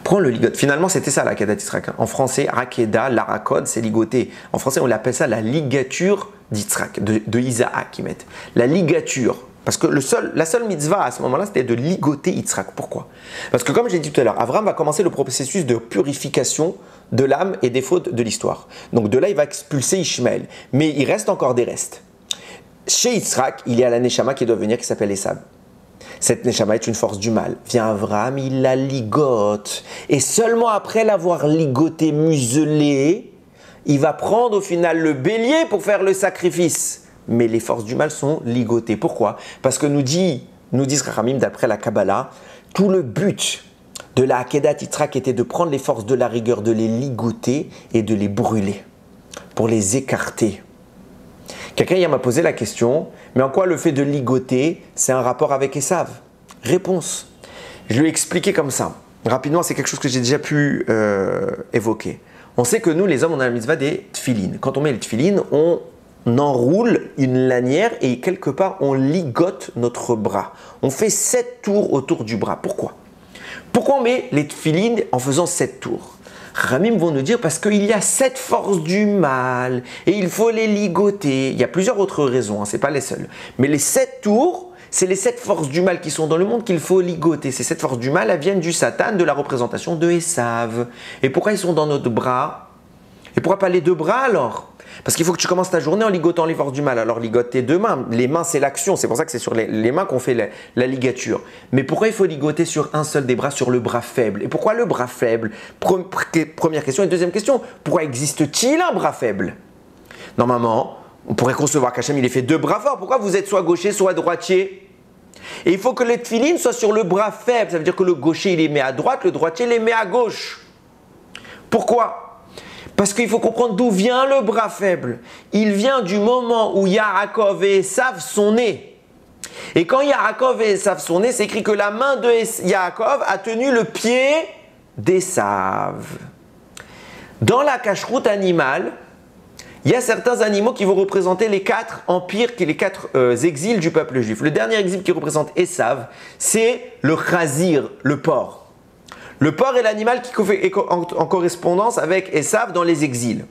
Prends le ligote. Finalement, c'était ça la Akedat Yitzhak. En français, Rakeda, l'Arakod, c'est ligoter. En français, on l'appelle ça la ligature d'Yitzhak, de Isaac qu'ils mettent. La ligature. Parce que la seule mitzvah à ce moment-là, c'était de ligoter Yitzhak. Pourquoi? Parce que comme j'ai dit tout à l'heure, Abraham va commencer le processus de purification de l'âme et des fautes de l'histoire. Donc de là, il va expulser Ishmaël. Mais il reste encore des restes. Chez Yitzhak, il y a la Neshama qui doit venir, qui s'appelle Esav. Cette Neshama est une force du mal. Vient Abraham, il la ligote. Et seulement après l'avoir ligoté, muselé, il va prendre au final le bélier pour faire le sacrifice. Mais les forces du mal sont ligotées. Pourquoi? Parce que nous disent Chachamim, d'après la Kabbalah, tout le but de la Akedat Yitzhak était de prendre les forces de la rigueur, de les ligoter et de les brûler, pour les écarter. Quelqu'un m'a posé la question, mais en quoi le fait de ligoter, c'est un rapport avec Esav? Réponse. Je lui ai expliqué comme ça. Rapidement, c'est quelque chose que j'ai déjà pu évoquer. On sait que nous, les hommes, on a la mitzvah des tfilines. Quand on met les tfilines, on enroule une lanière et quelque part on ligote notre bras. On fait 7 tours autour du bras. Pourquoi on met les tfilines en faisant 7 tours? Ramim vont nous dire parce qu'il y a 7 forces du mal et il faut les ligoter. Il y a plusieurs autres raisons, ce n'est pas les seules. Mais les 7 tours, c'est les 7 forces du mal qui sont dans le monde qu'il faut ligoter. Ces 7 forces du mal, elles viennent du Satan, de la représentation de Esav. Et pourquoi ils sont dans notre bras? Et pourquoi pas les 2 bras alors? Parce qu'il faut que tu commences ta journée en ligotant les forces du mal. Alors ligote tes 2 mains. Les mains, c'est l'action. C'est pour ça que c'est sur les mains qu'on fait la ligature. Mais pourquoi il faut ligoter sur un seul des bras, sur le bras faible? Et pourquoi le bras faible? Première question. Et deuxième question, pourquoi existe-t-il un bras faible? Normalement, on pourrait concevoir qu'Hachem il ait fait 2 bras forts. Pourquoi vous êtes soit gaucher, soit droitier? Et il faut que les tfilines soient sur le bras faible. Ça veut dire que le gaucher, il les met à droite, le droitier les met à gauche. Pourquoi? Parce qu'il faut comprendre d'où vient le bras faible. Il vient du moment où Yaakov et Esav sont nés. Et quand Yaakov et Esav sont nés, c'est écrit que la main de Yaakov a tenu le pied d'Esav. Dans la cacheroute animale, il y a certains animaux qui vont représenter les 4 empires, les 4 exils du peuple juif. Le dernier exil qui représente Esav, c'est le chazir, le porc. Le porc est l'animal qui est en correspondance avec Esav dans les exils.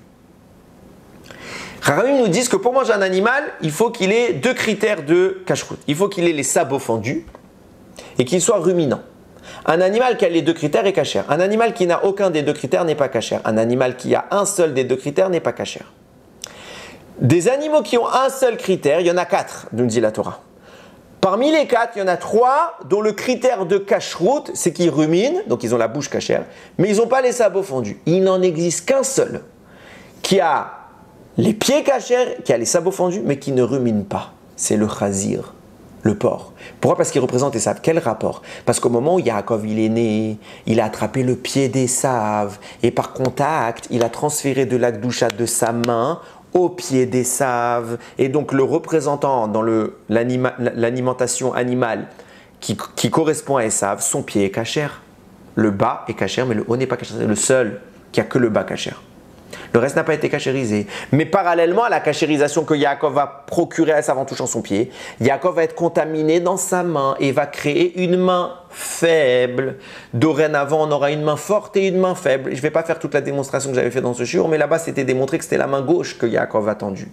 Chachamim nous disent que pour manger un animal, il faut qu'il ait deux critères de cacheroute. Il faut qu'il ait les sabots fendus et qu'il soit ruminant. Un animal qui a les deux critères est cachère. Un animal qui n'a aucun des deux critères n'est pas cachère. Un animal qui a un seul des deux critères n'est pas cachère. Des animaux qui ont un seul critère, il y en a 4, nous dit la Torah. Parmi les 4, il y en a 3 dont le critère de cacheroute, c'est qu'ils ruminent, donc ils ont la bouche cachère, mais ils n'ont pas les sabots fendus. Il n'en existe qu'un seul qui a les pieds cachers, qui a les sabots fendus, mais qui ne rumine pas. C'est le chazir, le porc. Pourquoi? Parce qu'il représente Esav. Quel rapport? Parce qu'au moment où Yaakov il est né, il a attrapé le pied d'Esav, et par contact, il a transféré de la gdoucha de sa main au pied d'Esav. Et donc le représentant dans l'alimentation animale qui correspond à Esav, son pied est cachère. Le bas est cachère, mais le haut n'est pas cachère. C'est le seul qui a que le bas cachère. Le reste n'a pas été cachérisé. Mais parallèlement à la cachérisation que Yaakov va procurer à Esav en touchant son pied, Yaakov va être contaminé dans sa main et va créer une main faible. Dorénavant, on aura une main forte et une main faible. Je ne vais pas faire toute la démonstration que j'avais fait dans ce shiur, mais là-bas, c'était démontré que c'était la main gauche que Yaakov a tendue.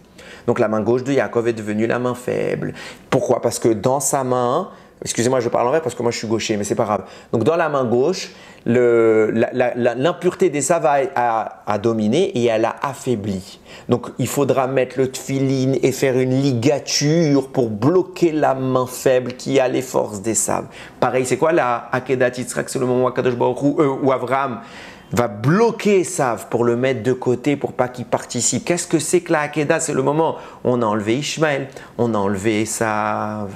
Donc la main gauche de Yaakov est devenue la main faible. Pourquoi? Parce que dans sa main, excusez-moi, je parle en vrai parce que moi je suis gaucher, mais c'est pas grave. Donc dans la main gauche, l'impureté d'Esav a dominé et elle a affaibli. Donc il faudra mettre le tefillin et faire une ligature pour bloquer la main faible qui a les forces d'Esav. Pareil, c'est quoi la Akedat Yitzhak? C'est le moment où Akadosh Baruch Hu, où Avraham va bloquer Esav pour le mettre de côté pour pas qu'il participe. Qu'est-ce que c'est que la Akedat? C'est le moment où on a enlevé Ishmaël, on a enlevé Esav.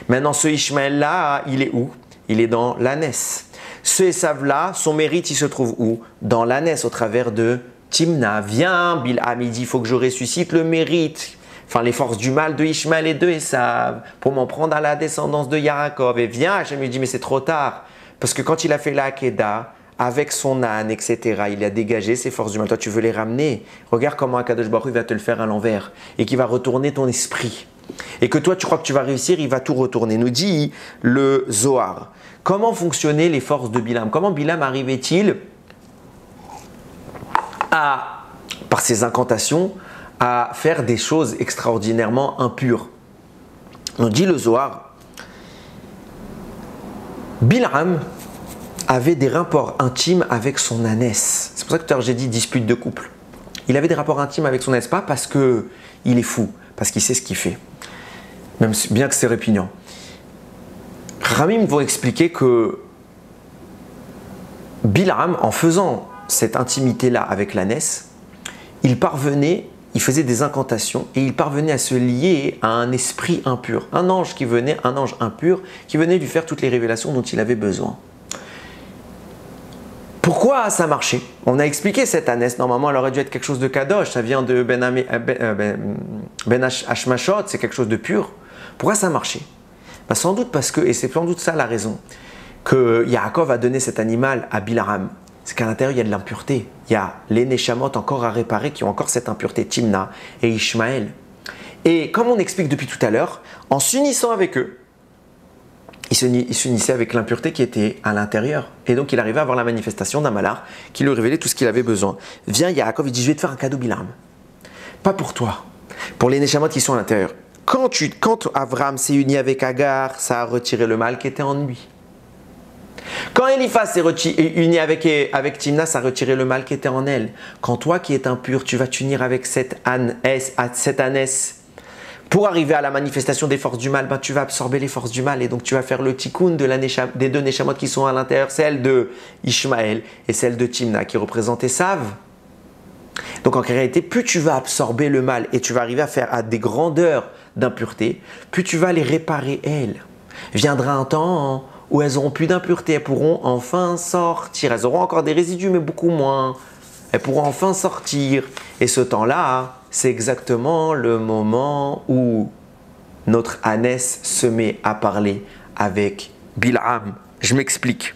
Maintenant, ce Ishmaël-là, il est où? Il est dans l'ânesse. Ce Esav-là, son mérite, il se trouve où? Dans l'ânesse, au travers de Timna. Viens, Bilham, il dit, il faut que je ressuscite le mérite, enfin les forces du mal de Ishmaël et de Esav, pour m'en prendre à la descendance de Yaakov. Et viens, Hachem lui dit, mais c'est trop tard. Parce que quand il a fait la Hakeda, avec son âne, etc., il a dégagé ses forces du mal. Toi, tu veux les ramener? Regarde comment Akadosh Baruch Hu va te le faire à l'envers et qui va retourner ton esprit. Et que toi, tu crois que tu vas réussir, il va tout retourner. Nous dit le Zohar. Comment fonctionnaient les forces de Bilam? Comment Bilam arrivait-il par ses incantations, à faire des choses extraordinairement impures? Nous dit le Zohar. Bilam avait des rapports intimes avec son ânesse. C'est pour ça que tout à l'heure j'ai dit dispute de couple. Il avait des rapports intimes avec son ânesse, pas parce qu'il est fou, parce qu'il sait ce qu'il fait. Même bien que c'est répugnant. Ramim vont expliquer que Bilam, en faisant cette intimité-là avec l'ânesse, il faisait des incantations et il parvenait à se lier à un esprit impur, un ange impur qui venait lui faire toutes les révélations dont il avait besoin. Pourquoi ça marchait? On a expliqué cette ânesse. Normalement, elle aurait dû être quelque chose de kadosh. Ça vient de Ben Hashmashot, c'est quelque chose de pur. Pourquoi ça marchait? Sans doute parce que, et c'est sans doute ça la raison, que Yaakov a donné cet animal à Bilam. C'est qu'à l'intérieur, il y a de l'impureté. Il y a les Neshamot encore à réparer qui ont encore cette impureté, Timna et Ishmaël. Et comme on explique depuis tout à l'heure, en s'unissant avec eux, il s'unissait avec l'impureté qui était à l'intérieur. Et donc, il arrivait à avoir la manifestation d'un malheur qui lui révélait tout ce qu'il avait besoin. Viens, Yaakov, il dit, je vais te faire un cadeau, Bilam. Pas pour toi, pour les Neshamot qui sont à l'intérieur. Quand Avraham s'est uni avec Agar, ça a retiré le mal qui était en lui. Quand Eliphaz s'est uni avec Timna, ça a retiré le mal qui était en elle. Quand toi qui es impur, tu vas t'unir avec cette ânesse, pour arriver à la manifestation des forces du mal, tu vas absorber les forces du mal et donc tu vas faire le tikkun des deux Neshamot qui sont à l'intérieur, celle de Ishmaël et celle de Timna qui représente Esav. Donc en réalité, plus tu vas absorber le mal et tu vas arriver à des grandeurs d'impureté, plus tu vas les réparer elles. Viendra un temps où elles n'auront plus d'impureté, elles pourront enfin sortir. Elles auront encore des résidus mais beaucoup moins. Elles pourront enfin sortir. Et ce temps-là, c'est exactement le moment où notre ânesse se met à parler avec Bilam. Je m'explique.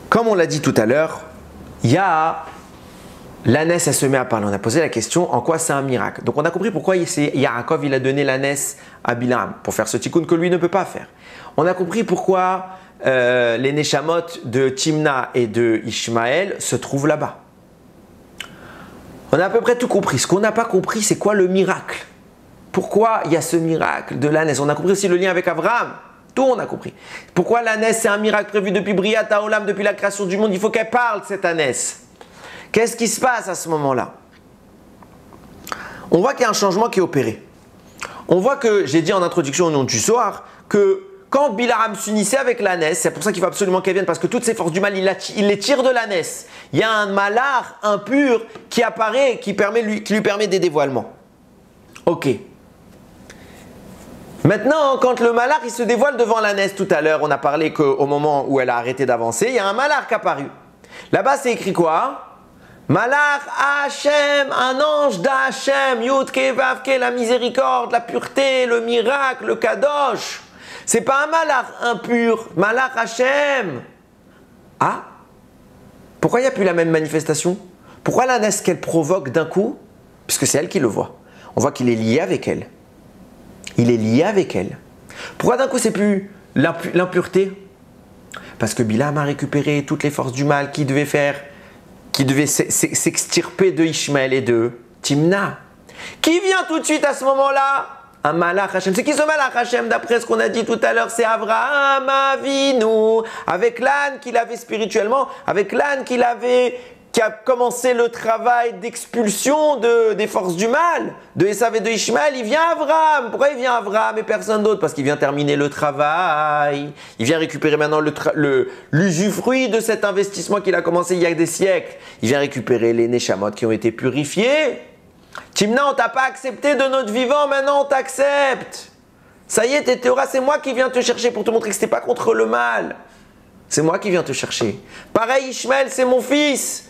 Comme on l'a dit tout à l'heure, il y a l'ânesse, elle se met à parler. On a posé la question, en quoi c'est un miracle? Donc on a compris pourquoi Yaakov il a donné l'ânesse à Bilam, pour faire ce tikkun que lui ne peut pas faire. On a compris pourquoi les Neshamot de Timna et de Ishmaël se trouvent là-bas. On a à peu près tout compris. Ce qu'on n'a pas compris, c'est quoi le miracle? Pourquoi il y a ce miracle de l'ânesse? On a compris aussi le lien avec Abraham. Tout on a compris. Pourquoi l'ânesse, c'est un miracle prévu depuis Briat Haolam, depuis la création du monde? Il faut qu'elle parle, cette ânesse. Qu'est-ce qui se passe à ce moment-là? On voit qu'il y a un changement qui est opéré. On voit que, j'ai dit en introduction au nom du soir, que quand Bilaam s'unissait avec l'ânesse, c'est pour ça qu'il faut absolument qu'elle vienne, parce que toutes ces forces du mal, il les tire de l'ânesse. Il y a un malard impur qui apparaît, qui lui permet des dévoilements. Ok. Maintenant, quand le malard il se dévoile devant l'ânesse tout à l'heure, on a parlé qu'au moment où elle a arrêté d'avancer, il y a un malard qui est apparu. Là-bas, c'est écrit quoi? Malach Hachem, un ange d'Hachem, Yud Ke Vav Ke, la miséricorde, la pureté, le miracle, le kadosh. C'est pas un malach impur, Malach Hachem. Ah? Pourquoi il n'y a plus la même manifestation? Pourquoi l'ânesse qu'elle provoque d'un coup? Puisque c'est elle qui le voit. On voit qu'il est lié avec elle. Il est lié avec elle. Pourquoi d'un coup c'est plus l'impureté? Parce que Bilam a récupéré toutes les forces du mal qui devait s'extirper de Ishmaël et de Timna. Qui vient tout de suite à ce moment-là? Un malach Hachem. C'est qui ce malach Hachem? D'après ce qu'on a dit tout à l'heure, c'est Avraham Avinu. Avec l'âne qu'il avait spirituellement, avec l'âne qui a commencé le travail d'expulsion des forces du mal, de Esav et de Ishmaël, il vient Avraham. Pourquoi il vient Avraham et personne d'autre? Parce qu'il vient terminer le travail. Il vient récupérer maintenant l'usufruit de cet investissement qu'il a commencé il y a des siècles. Il vient récupérer les Neshamot qui ont été purifiés. Timna, on t'a pas accepté de notre vivant, maintenant on t'accepte. Ça y est, t'es Théora, c'est moi qui viens te chercher pour te montrer que c'était pas contre le mal. C'est moi qui viens te chercher. Pareil, Ishmaël, c'est mon fils.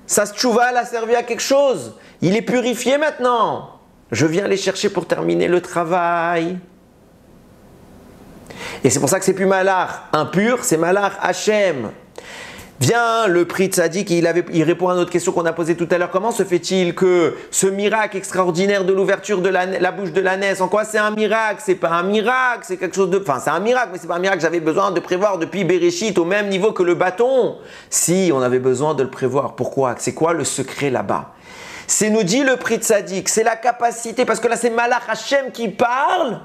Sa tchouva l'a servi à quelque chose. Il est purifié maintenant. Je viens les chercher pour terminer le travail. Et c'est pour ça que c'est plus Malach impur, c'est Malach Hachem. Vient le prix de Tzadik, il répond à notre question qu'on a posée tout à l'heure. Comment se fait-il que ce miracle extraordinaire de l'ouverture de la bouche de l'ânesse, en quoi c'est un miracle? C'est pas un miracle, c'est quelque chose de... Enfin, c'est un miracle, mais c'est pas un miracle que j'avais besoin de prévoir depuis Bereshit, au même niveau que le bâton. Si, on avait besoin de le prévoir. Pourquoi? C'est quoi le secret là-bas? C'est, nous dit le prix de Tzadik, c'est la capacité, parce que là c'est Malach Hachem qui parle.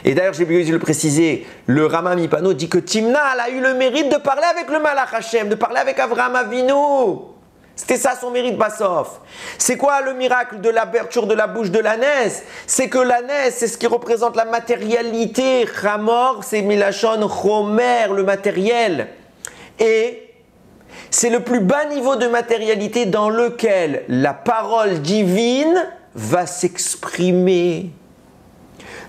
Et d'ailleurs, j'ai oublié de le préciser, le Rama Mipano dit que Timna elle a eu le mérite de parler avec le Malach Hachem, de parler avec Avraham Avinu. C'était ça son mérite, Bassof. C'est quoi le miracle de l'ouverture de la bouche de l'ânesse? C'est que l'ânesse, c'est ce qui représente la matérialité. Chamor, c'est Milachon Chomer, le matériel. Et c'est le plus bas niveau de matérialité dans lequel la parole divine va s'exprimer.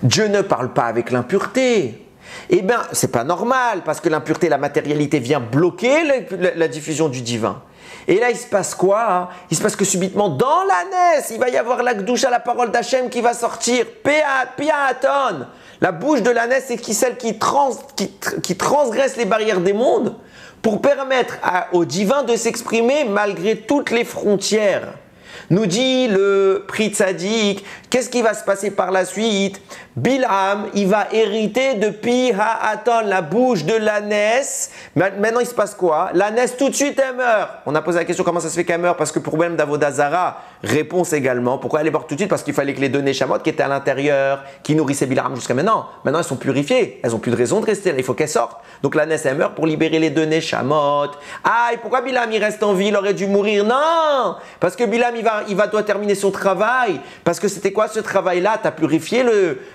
Dieu ne parle pas avec l'impureté. Eh bien, c'est pas normal, parce que l'impureté, la matérialité vient bloquer la diffusion du divin. Et là, il se passe quoi? Il se passe que subitement, dans l'ânesse, il va y avoir la gdoucha, la parole d'Hachem qui va sortir. Piaton. La bouche de l'ânesse, c'est celle qui transgresse les barrières des mondes pour permettre au divin de s'exprimer malgré toutes les frontières. Nous dit le prix Tzadik, qu'est-ce qui va se passer par la suite? Bilam, il va hériter de Pi Ha'aton, la bouche de l'ânesse. Maintenant, il se passe quoi? L'ânesse, tout de suite, elle meurt. On a posé la question comment ça se fait qu'elle meurt? Parce que pour problème d'Avodazara, réponse également. Pourquoi elle est morte tout de suite? Parce qu'il fallait que les deux Neshamot qui étaient à l'intérieur, qui nourrissaient Bilam jusqu'à maintenant, elles sont purifiées. Elles n'ont plus de raison de rester là. Il faut qu'elles sortent. Donc l'ânesse, elle meurt pour libérer les deux Neshamot. Ah, et pourquoi Bilam, il reste en vie? Il aurait dû mourir? Non! Parce que Bilam, doit terminer son travail. Parce que c'était quoi ce travail-là? Tu as purifié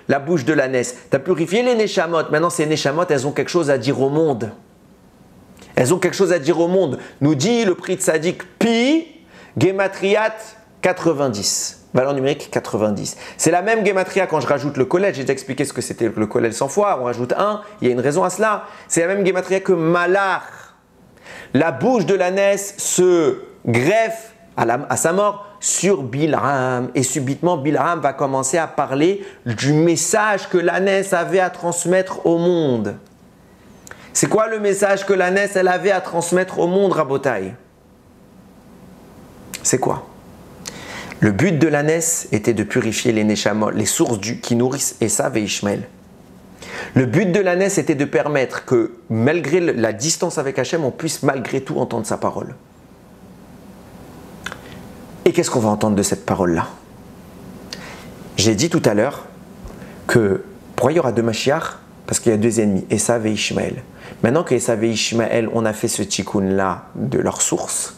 la bouche de l'ânesse. Tu as purifié les Neshamot. Maintenant, ces Neshamot, elles ont quelque chose à dire au monde. Elles ont quelque chose à dire au monde. Nous dit le prix de Tzadik Pi, Gematriat 90. Valeur numérique 90. C'est la même Gematria quand je rajoute le collège. J'ai déjà expliqué ce que c'était le collège 100 fois. On rajoute 1. Il y a une raison à cela. C'est la même Gematria que Malach. La bouche de l'ânesse se greffe à sa mort sur Bilham. Et subitement, Bilham va commencer à parler du message que l'ânesse avait à transmettre au monde. C'est quoi le message que l'ânesse elle avait à transmettre au monde, Rabotai? C'est quoi? Le but de l'ânesse était de purifier les Neshamot, les sources qui nourrissent Esav et Ishmaël. Le but de l'ânesse était de permettre que, malgré la distance avec Hachem, on puisse malgré tout entendre sa parole. Et qu'est-ce qu'on va entendre de cette parole-là? J'ai dit tout à l'heure que pourquoi il y aura deux Mashiach? Parce qu'il y a deux ennemis, Esav et Ishmaël. Maintenant que Esav et Ishmaël, on a fait ce tikkun-là de leur source,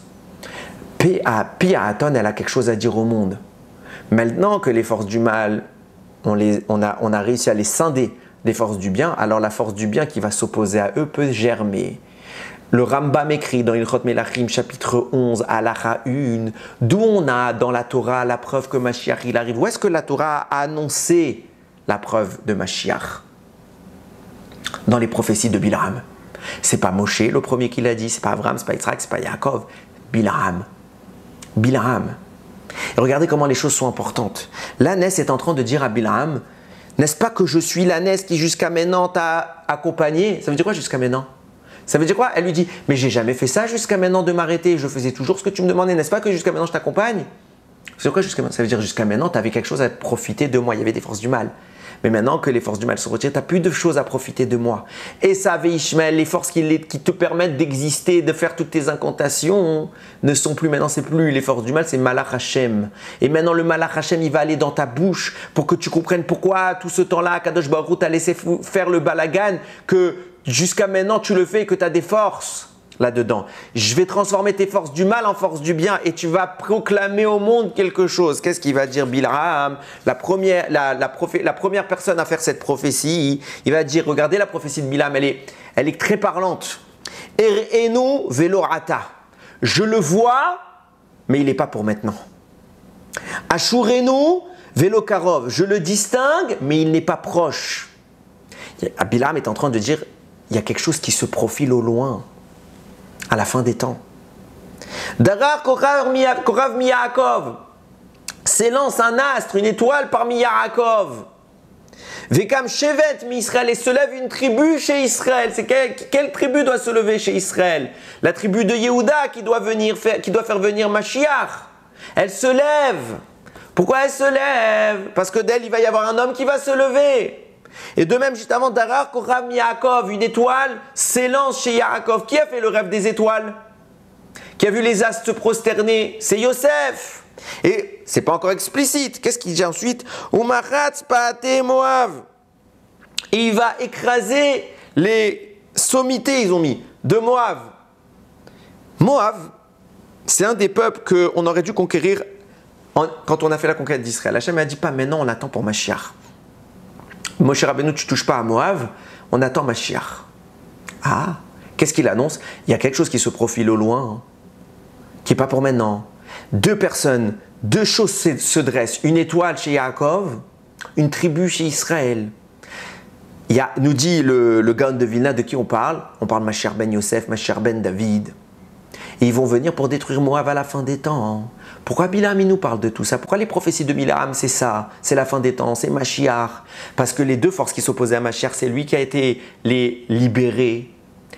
Pi'aton, elle a quelque chose à dire au monde. Maintenant que les forces du mal, on a réussi à les scinder des forces du bien, alors la force du bien qui va s'opposer à eux peut germer. Le Rambam écrit dans Ilchot Melachim, chapitre 11, Halacha 1, d'où on a dans la Torah la preuve que Mashiach il arrive. Où est-ce que la Torah a annoncé la preuve de Mashiach? Dans les prophéties de Bilam. C'est pas Moshe le premier qui l'a dit, c'est pas Abraham, c'est pas Yitzhak, c'est pas Yaakov, Bilam. Bilam. Et regardez comment les choses sont importantes. L'ânesse est en train de dire à Bilam, n'est-ce pas que je suis l'ânesse qui jusqu'à maintenant t'a accompagné? Ça veut dire quoi jusqu'à maintenant? Ça veut dire quoi? Elle lui dit, mais j'ai jamais fait ça jusqu'à maintenant de m'arrêter, je faisais toujours ce que tu me demandais, n'est-ce pas que jusqu'à maintenant je t'accompagne? Ça veut dire quoi jusqu'à maintenant? Ça veut dire jusqu'à maintenant tu avais quelque chose à profiter de moi, il y avait des forces du mal. Mais maintenant que les forces du mal se retirent, tu n'as plus de choses à profiter de moi. Et ça, Ishmael, les forces qui te permettent d'exister, de faire toutes tes incantations, ne sont plus maintenant, c'est plus les forces du mal, c'est Malach Hashem. Et maintenant, le Malach Hashem, il va aller dans ta bouche pour que tu comprennes pourquoi tout ce temps-là, Kadosh Baruch Hu t'a laissé faire le balagan, que jusqu'à maintenant tu le fais et que tu as des forces là-dedans. Je vais transformer tes forces du mal en forces du bien et tu vas proclamer au monde quelque chose. Qu'est-ce qu'il va dire Bilham? La première personne à faire cette prophétie, il va dire, regardez la prophétie de Bilham, elle est très parlante. Er'enu velorata. Je le vois, mais il n'est pas pour maintenant. Ashurenu velokarov. Je le distingue, mais il n'est pas proche. Bilham est en train de dire, il y a quelque chose qui se profile au loin. À la fin des temps. Darar Korav Yaakov s'élance un astre, une étoile parmi Yaakov. Vekam Shevet mi Israël, et se lève une tribu chez Israël. C'est quelle tribu doit se lever chez Israël? La tribu de Yehuda qui doit faire venir Mashiach. Elle se lève. Pourquoi elle se lève? Parce que d'elle, il va y avoir un homme qui va se lever. Et de même, juste avant, Darar Korav Yaakov, une étoile s'élance chez Yaakov. Qui a fait le rêve des étoiles? Qui a vu les astres se prosterner? C'est Yosef. Et c'est pas encore explicite. Qu'est-ce qu'il dit ensuite? Umaratz Paate Moav. Et il va écraser les sommités, ils ont mis, de Moav. Moav, c'est un des peuples qu'on aurait dû conquérir quand on a fait la conquête d'Israël. Hachem a dit pas maintenant, on attend pour Mashiach. Moshe Rabbeinu, tu ne touches pas à Moav, on attend Mashiach. Ah, qu'est-ce qu'il annonce? Il y a quelque chose qui se profile au loin, qui n'est pas pour maintenant. Deux personnes, deux choses se dressent. Une étoile chez Yaakov, une tribu chez Israël. Nous dit le Gaon de Vilna de qui on parle. On parle Mashiach ben Yosef, Mashiach ben David. Et ils vont venir pour détruire Moav à la fin des temps. Pourquoi Bilam il nous parle de tout ça? Pourquoi les prophéties de Bilam c'est ça? C'est la fin des temps, c'est Mashiach. Parce que les deux forces qui s'opposaient à Mashiach, c'est lui qui a été les libérés.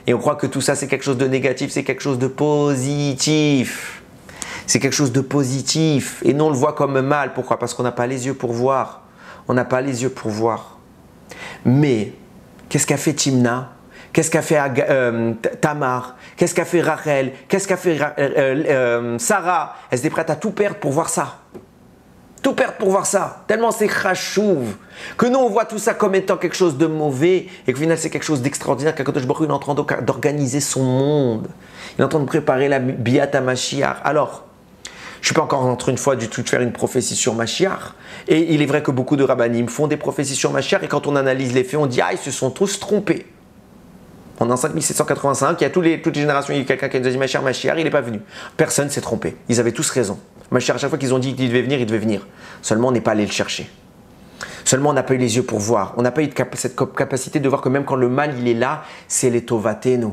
Et on croit que tout ça c'est quelque chose de négatif, c'est quelque chose de positif. C'est quelque chose de positif. Et nous on le voit comme mal. Pourquoi? Parce qu'on n'a pas les yeux pour voir. On n'a pas les yeux pour voir. Mais, qu'est-ce qu'a fait Timna? Qu'est-ce qu'a fait Tamar? Qu'est-ce qu'a fait Rachel? Qu'est-ce qu'a fait Sarah? Elle s'était prête à tout perdre pour voir ça. Tout perdre pour voir ça. Tellement c'est chachouv. Que nous, on voit tout ça comme étant quelque chose de mauvais et qu'au final, c'est quelque chose d'extraordinaire. Qu'Akadosh Baruch Hu est en train d'organiser son monde. Il est en train de préparer la Biat HaMashiach. Alors, je ne suis pas encore en train une fois du tout de faire une prophétie sur Mashiach. Et il est vrai que beaucoup de rabbanim font des prophéties sur Mashiach. Et quand on analyse les faits, on dit « Ah, ils se sont tous trompés ». En 5785, il y a toutes les générations, il y a eu quelqu'un qui nous a dit Mashiach, il n'est pas venu. Personne ne s'est trompé. Ils avaient tous raison. Mashiach, à chaque fois qu'ils ont dit qu'il devait venir, il devait venir. Seulement, on n'est pas allé le chercher. Seulement, on n'a pas eu les yeux pour voir. On n'a pas eu cette capacité de voir que même quand le mal, il est là, c'est les tovatenu.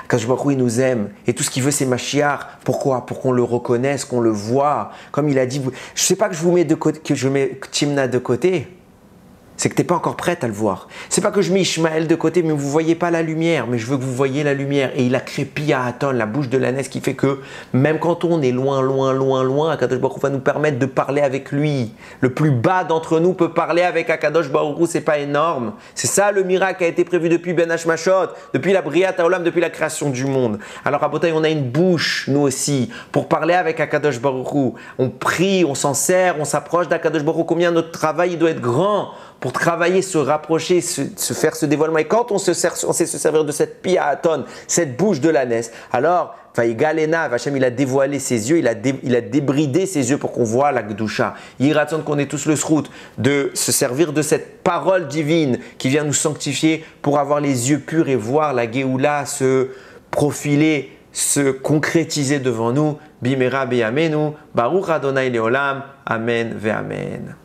Quand je vois qu'il nous aime, et tout ce qu'il veut, c'est Mashiach. Pourquoi? Pour qu'on le reconnaisse, qu'on le voit. Comme il a dit, je ne sais pas que je vous mets de côté, que je mets Timna de côté. c'est que tu n'es pas encore prête à le voir. C'est pas que je mets Ishmaël de côté, mais vous ne voyez pas la lumière, mais je veux que vous voyez la lumière. Et il a créé Piahaton, la bouche de l'ânesse, qui fait que même quand on est loin, Akadosh Baruch Hu va nous permettre de parler avec lui. Le plus bas d'entre nous peut parler avec Akadosh Baruch Hu, c'est pas énorme. C'est ça le miracle qui a été prévu depuis Ben Hashmashot, depuis la Briat Haolam, depuis la création du monde. Alors à Botaï, on a une bouche, nous aussi, pour parler avec Akadosh Baruch Hu. On prie, on s'en sert, on s'approche d'Akadosh Baruch Hu. Combien notre travail il doit être grand pour travailler, se rapprocher, se faire ce dévoilement. Et quand on sait se servir de cette piahaton, cette bouche de l'ânesse, alors, Vaïgalena, Hachem, il a dévoilé ses yeux, il a débridé ses yeux pour qu'on voit la Gdusha. Il raconte qu'on ait tous le srout de se servir de cette parole divine qui vient nous sanctifier pour avoir les yeux purs et voir la Géoula se profiler, se concrétiser devant nous. Bimera beyamenu, Baruch Adonai Leolam, Amen ve Amen.